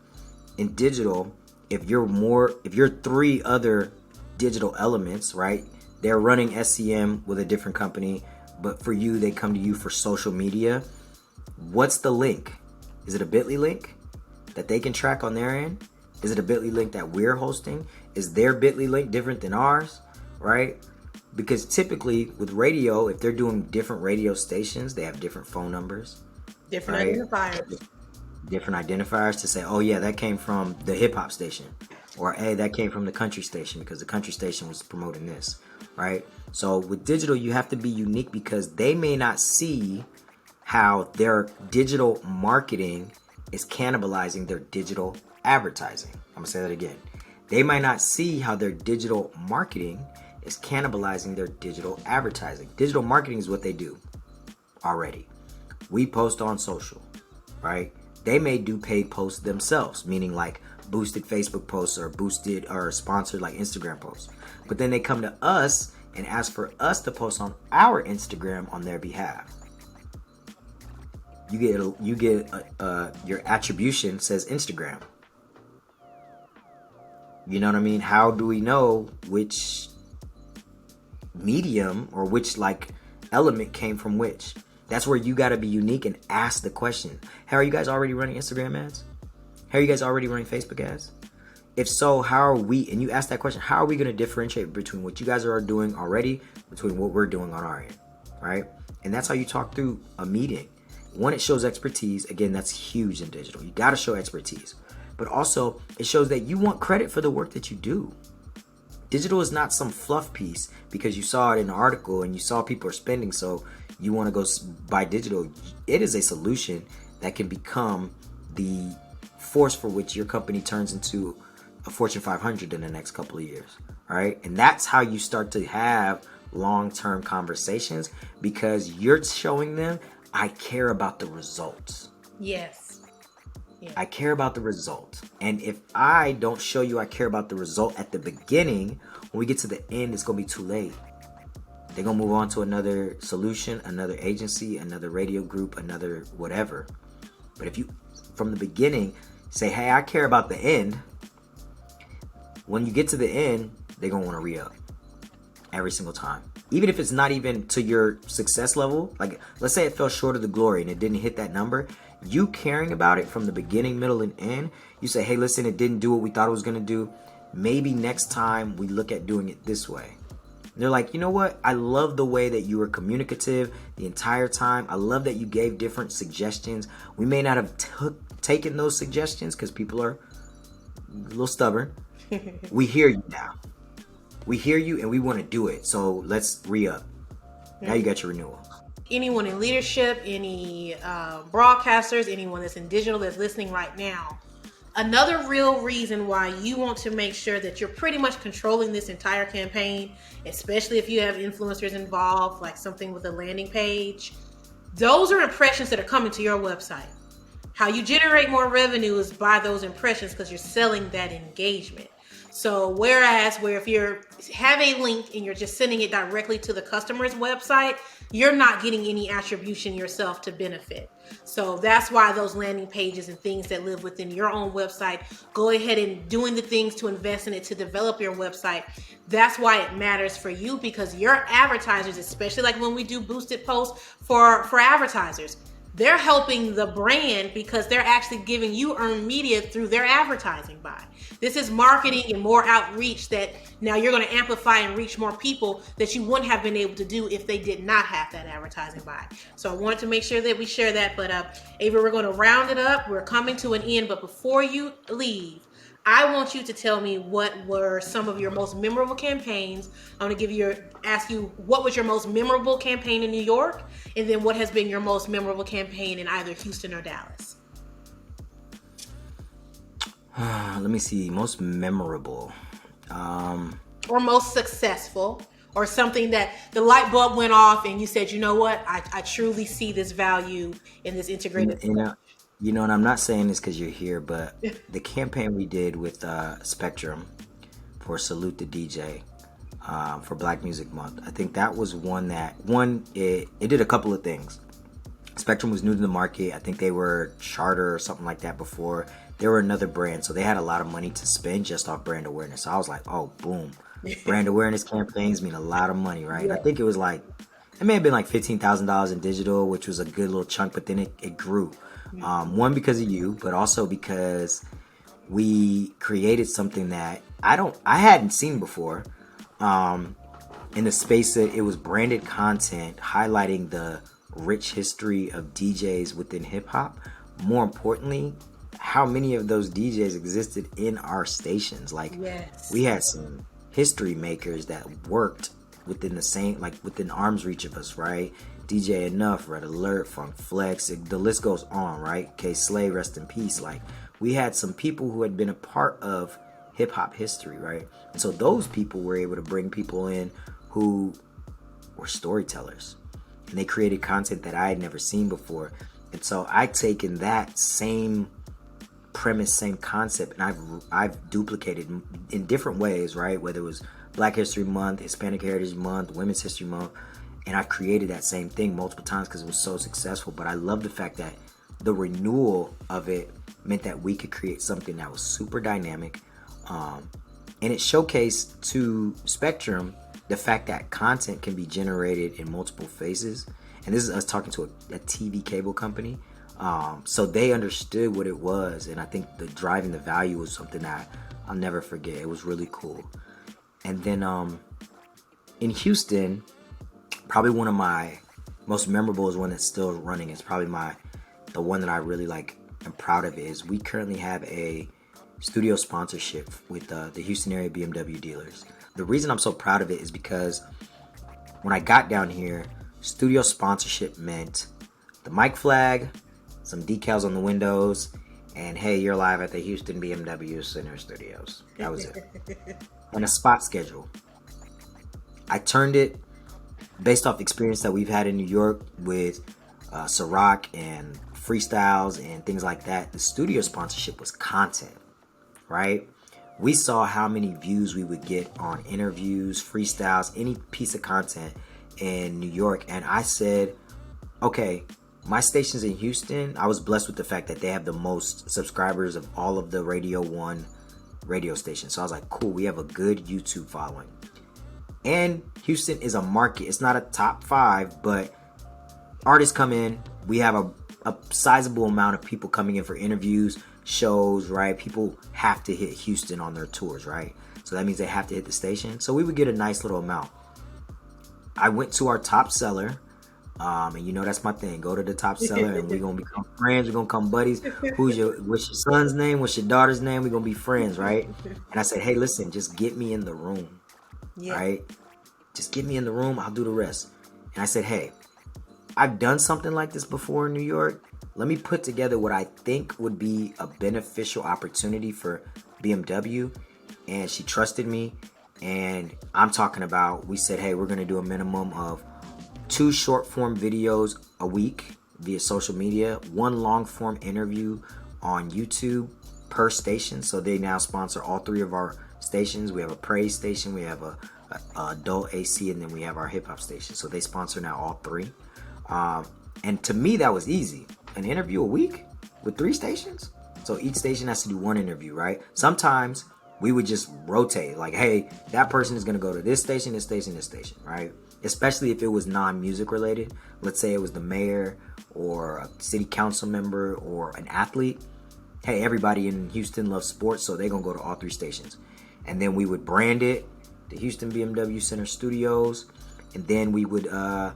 In digital, if you're 3 other digital elements, right? They're running SEM with a different company, but for you, they come to you for social media. What's the link? Is it a Bitly link that they can track on their end? Is it a Bitly link that we're hosting? Is their Bitly link different than ours, right? Because typically with radio, if they're doing different radio stations, they have different phone numbers, Different right? identifiers. Different identifiers to say, oh yeah, that came from the hip hop station, or hey, that came from the country station because the country station was promoting this, right? So with digital, you have to be unique because they may not see how their digital marketing is cannibalizing their digital advertising. I'm gonna say that again. They might not see how their digital marketing is cannibalizing their digital advertising. Digital marketing is what they do already. We post on social, right? They may do paid posts themselves, meaning like boosted Facebook posts or boosted or sponsored like Instagram posts. But then they come to us and ask for us to post on our Instagram on their behalf. You get your attribution says Instagram. You know what I mean? How do we know which medium or which like element came from which? That's where you got to be unique and ask the question. Hey, are you guys already running Instagram ads? Hey, are you guys already running Facebook ads? If so, how are we, and you ask that question, how are we going to differentiate between what you guys are doing already, between what we're doing on our end, right? And that's how you talk through a meeting. One, it shows expertise. Again, that's huge in digital. You got to show expertise. But also, it shows that you want credit for the work that you do. Digital is not some fluff piece because you saw it in an article and you saw people are spending, so you want to go buy digital. It is a solution that can become the force for which your company turns into a Fortune 500 in the next couple of years, right? And that's how you start to have long-term conversations because you're showing them, I care about the results. Yes. Yeah. I care about the result. And if I don't show you I care about the result at the beginning, when we get to the end, it's going to be too late. They're going to move on to another solution, another agency, another radio group, another whatever. But if you, from the beginning, say, hey, I care about the end, when you get to the end, they're going to want to re-up every single time. Even if it's not even to your success level, like let's say it fell short of the glory and it didn't hit that number, you caring about it from the beginning, middle, and end, you say, hey, listen, it didn't do what we thought it was going to do. Maybe next time we look at doing it this way. And they're like, you know what? I love the way that you were communicative the entire time. I love that you gave different suggestions. We may not have taken those suggestions because people are a little stubborn. We hear you now. We hear you and we want to do it. So let's re-up. Now you got your renewal. Anyone in leadership, any broadcasters, anyone that's in digital that's listening right now, another real reason why you want to make sure that you're pretty much controlling this entire campaign, especially if you have influencers involved, like something with a landing page, those are impressions that are coming to your website. How you generate more revenue is by those impressions because you're selling that engagement. So whereas if you have a link and you're just sending it directly to the customer's website, you're not getting any attribution yourself to benefit. So that's why those landing pages and things that live within your own website, go ahead and doing the things to invest in it to develop your website. That's why it matters for you because your advertisers, especially like when we do boosted posts for advertisers, they're helping the brand because they're actually giving you earned media through their advertising buy. This is marketing and more outreach that now you're going to amplify and reach more people that you wouldn't have been able to do if they did not have that advertising buy. So I wanted to make sure that we share that. But Avery, we're going to round it up. We're coming to an end. But before you leave, I want you to tell me what were some of your most memorable campaigns. I want to ask you what was your most memorable campaign in New York, and then what has been your most memorable campaign in either Houston or Dallas. Let me see. Most memorable. Or most successful, or something that the light bulb went off and you said, you know what, I truly see this value in this integrated. You know, and I'm not saying this because you're here, but the campaign we did with Spectrum for Salute the DJ for Black Music Month, I think that was it did a couple of things. Spectrum was new to the market. I think they were Charter or something like that before. They were another brand, so they had a lot of money to spend just off brand awareness. So I was like, oh, boom. Brand awareness campaigns mean a lot of money, right? Yeah. I think it may have been like $15,000 in digital, which was a good little chunk, but then it grew. One, because of you, but also because we created something that I hadn't seen before. in the space that it was branded content highlighting the rich history of DJs within hip hop. More importantly, how many of those DJs existed in our stations. Like, Yes. we had some history makers that worked within the same, like within arm's reach of us, right? DJ Enough, Red Alert, Funk Flex, the list goes on, right? K Slay, rest in peace. Like, we had some people who had been a part of hip hop history, right? And so those people were able to bring people in who were storytellers, and they created content that I had never seen before. And so I've taken that same premise, same concept, and I've duplicated in different ways, right? Whether it was Black History Month, Hispanic Heritage Month, Women's History Month, and I've created that same thing multiple times because it was so successful. But I love the fact that the renewal of it meant that we could create something that was super dynamic, and it showcased to Spectrum the fact that content can be generated in multiple phases. And this is us talking to a TV cable company. So they understood what it was, and I think the driving the value was something that I'll never forget. It was really cool. And then in Houston, probably one of my most memorable is one that's still running. It's probably the one that I really like and proud of is we currently have a studio sponsorship with the Houston area BMW dealers. The reason I'm so proud of it is because when I got down here, studio sponsorship meant the mic flag, some decals on the windows, and hey, you're live at the Houston BMW Center Studios. That was it. And a spot schedule. I turned it based off experience that we've had in New York with Ciroc and freestyles and things like that. The studio sponsorship was content, right? We saw how many views we would get on interviews, freestyles, any piece of content in New York. And I said, okay, my station's in Houston. I was blessed with the fact that they have the most subscribers of all of the Radio 1 radio stations. So I was like, cool, we have a good YouTube following. And Houston is a market. It's not a top 5, but artists come in. We have a sizable amount of people coming in for interviews, shows, right? People have to hit Houston on their tours, right? So that means they have to hit the station. So we would get a nice little amount. I went to our top seller, and you know that's my thing. Go to the top seller, and we're gonna become friends. We're gonna become buddies. What's your son's name? What's your daughter's name? We're gonna be friends, right? And I said, hey, listen, just get me in the room, right? Just get me in the room. I'll do the rest. And I said, hey, I've done something like this before in New York. Let me put together what I think would be a beneficial opportunity for BMW. And she trusted me. And I'm talking about, we said, hey, we're going to do a minimum of 2 short form videos a week via social media, 1 long form interview on YouTube per station. So they now sponsor all 3 of our stations. We have a praise station, we have a adult AC, and then we have our hip hop station. So they sponsor now all 3. And to me, that was easy. An interview a week with 3 stations. So each station has to do 1 interview, right? Sometimes we would just rotate, like, hey, that person is going to go to this station, this station, this station, right? Especially if it was non-music related. Let's say it was the mayor or a city council member or an athlete. Hey, everybody in Houston loves sports, so they're going to go to all 3 stations. And then we would brand it, the Houston BMW Center Studios, and then we would, I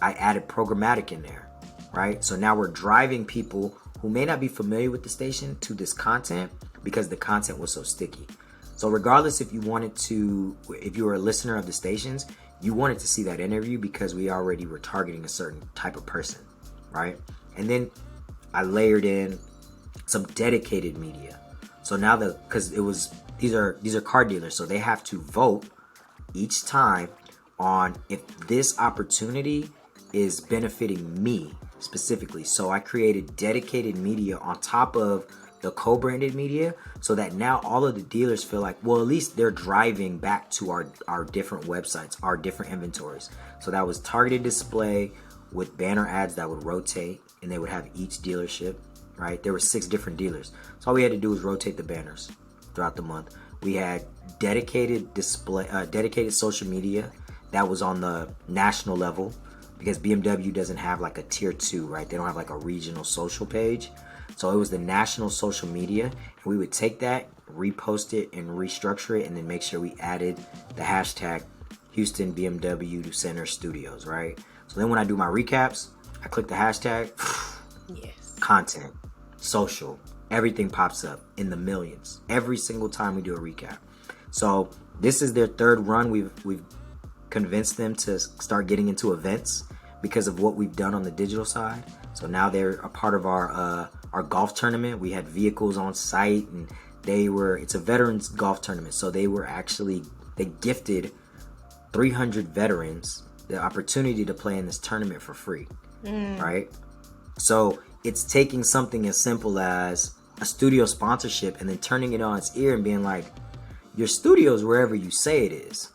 added programmatic in there, right? So now we're driving people who may not be familiar with the station to this content because the content was so sticky. So regardless if you were a listener of the stations, you wanted to see that interview because we already were targeting a certain type of person, right? And then I layered in some dedicated media. So now because these are car dealers, so they have to vote each time on if this opportunity is benefiting me specifically. So I created dedicated media on top of the co-branded media so that now all of the dealers feel like, well, at least they're driving back to our different websites, our different inventories. So that was targeted display with banner ads that would rotate, and they would have each dealership, right? There were 6 different dealers. So all we had to do was rotate the banners throughout the month. We had dedicated display, dedicated social media that was on the national level because BMW doesn't have like a tier 2, right? They don't have like a regional social page. So it was the national social media. And we would take that, repost it, and restructure it, and then make sure we added the hashtag Houston BMW Center Studios, right? So then when I do my recaps, I click the hashtag, Yes. content, social, everything pops up in the millions every single time we do a recap. So this is their third run. We've convinced them to start getting into events because of what we've done on the digital side. So now they're a part of our golf tournament. We had vehicles on site, and it's a veterans golf tournament. So they gifted 300 veterans the opportunity to play in this tournament for free, right? So it's taking something as simple as a studio sponsorship and then turning it on its ear and being like, your studio is wherever you say it is.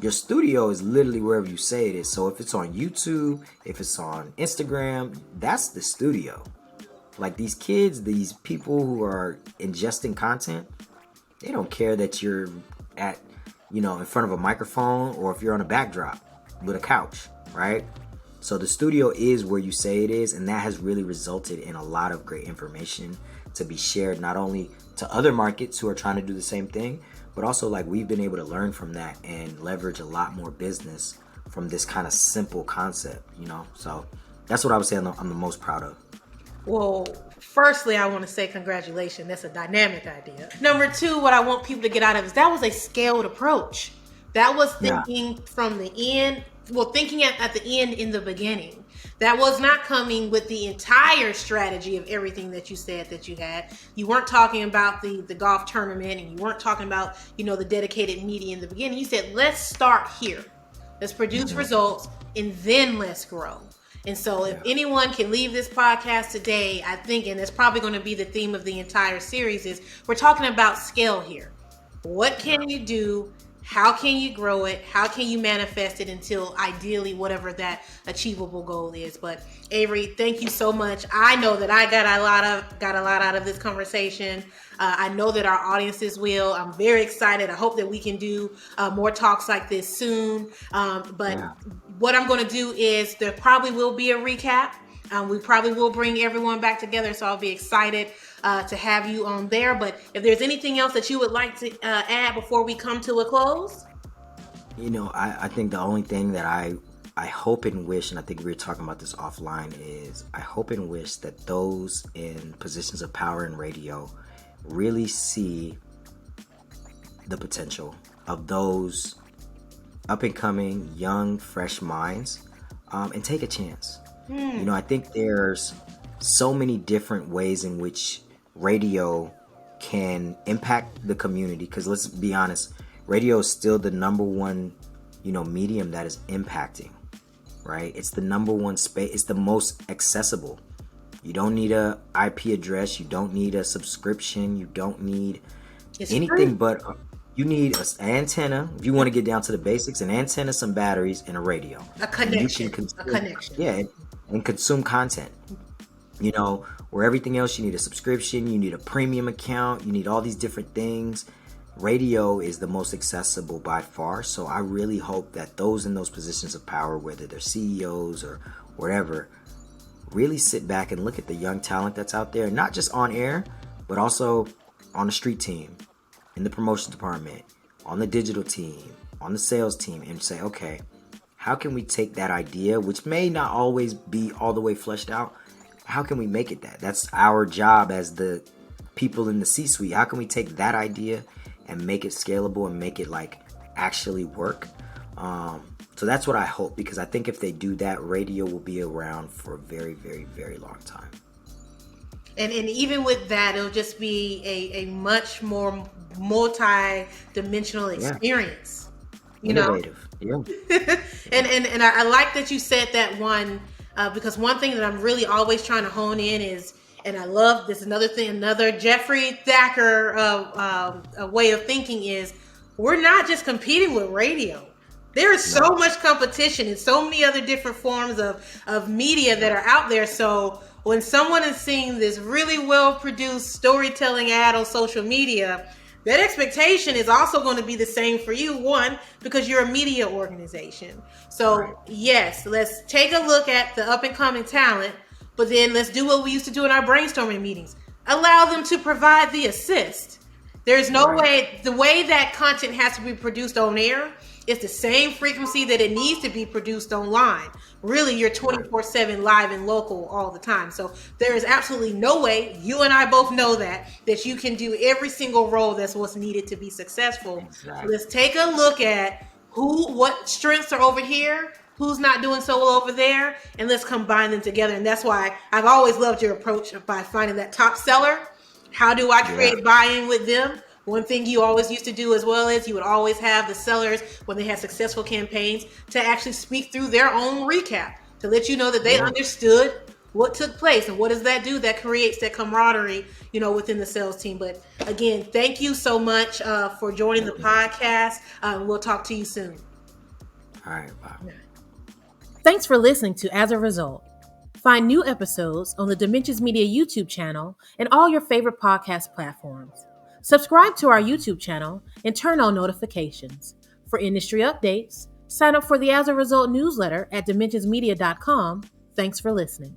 Your studio is literally wherever you say it is. So if it's on YouTube, if it's on Instagram, that's the studio. Like these kids, these people who are ingesting content, they don't care that you're at, in front of a microphone or if you're on a backdrop with a couch, right? So the studio is where you say it is, and that has really resulted in a lot of great information to be shared, not only to other markets who are trying to do the same thing, but also like we've been able to learn from that and leverage a lot more business from this kind of simple concept, So that's what I would say I'm the most proud of. Well, firstly, I want to say congratulations. That's a dynamic idea. Number two, what I want people to get out of is that was a scaled approach. That was thinking from the end, thinking at the end in the beginning. That was not coming with the entire strategy of everything that you said that you had. You weren't talking about the golf tournament, and you weren't talking about, the dedicated media in the beginning. You said, let's start here. Let's produce results, and then let's grow. And so if anyone can leave this podcast today, I think, and it's probably going to be the theme of the entire series, is we're talking about scale here. What can you do? How can you grow it? How can you manifest it until ideally whatever that achievable goal is? But Avery, thank you so much. I know that I got a lot out of this conversation. I know that our audiences will. I'm very excited. I hope that we can do more talks like this soon. What I'm going to do is there probably will be a recap. We probably will bring everyone back together, so I'll be excited to have you on there. But if there's anything else that you would like to add before we come to a close? I think the only thing that I hope and wish, and I think we were talking about this offline, is I hope and wish that those in positions of power in radio really see the potential of those up and coming, young, fresh minds, and take a chance. I think there's so many different ways in which radio can impact the community, because let's be honest, radio is still the number one, medium that is impacting, right? It's the number one space. It's the most accessible. You don't need a IP address. You don't need a subscription. You don't need anything but you need an antenna. If you want to get down to the basics, an antenna, some batteries, and a radio. A connection. Yeah, and consume content. Where everything else, you need a subscription, you need a premium account, you need all these different things. Radio is the most accessible by far. So I really hope that those in those positions of power, whether they're CEOs or whatever, really sit back and look at the young talent that's out there, not just on air, but also on the street team, in the promotion department, on the digital team, on the sales team, and say, okay, how can we take that idea, which may not always be all the way fleshed out, how can we make it that? That's our job as the people in the C-suite. How can we take that idea and make it scalable and make it actually work? So that's what I hope, because I think if they do that, radio will be around for a very, very, very long time. And even with that, it'll just be a much more multi-dimensional experience. Innovative. Yeah. and I like that you said that one, because one thing that I'm really always trying to hone in is, and I love this, another Jeffrey Thacker way of thinking is, we're not just competing with radio. There is so much competition and so many other different forms of media that are out there. So when someone is seeing this really well-produced storytelling ad on social media, that expectation is also going to be the same for you, one, because you're a media organization. So yes, let's take a look at the up-and-coming talent, but then let's do what we used to do in our brainstorming meetings. Allow them to provide the assist. There's no Right. way, the way that content has to be produced on air is the same frequency that it needs to be produced online. Really, you're 24/7 live and local all the time. So there is absolutely no way, you and I both know that you can do every single role that's what's needed to be successful. So Exactly. let's take a look at what strengths are over here, who's not doing so well over there, and let's combine them together. And that's why I've always loved your approach by finding that top seller. How do I create buy-in with them? One thing you always used to do as well is you would always have the sellers, when they had successful campaigns, to actually speak through their own recap to let you know that they understood what took place. And what does that do? That creates that camaraderie, within the sales team. But again, thank you so much for joining the podcast. We'll talk to you soon. All right, bye. Thanks for listening to As a Result. Find new episodes on the Dimensions Media YouTube channel and all your favorite podcast platforms. Subscribe to our YouTube channel and turn on notifications. For industry updates, sign up for the As a Result newsletter at dimensionsmedia.com. Thanks for listening.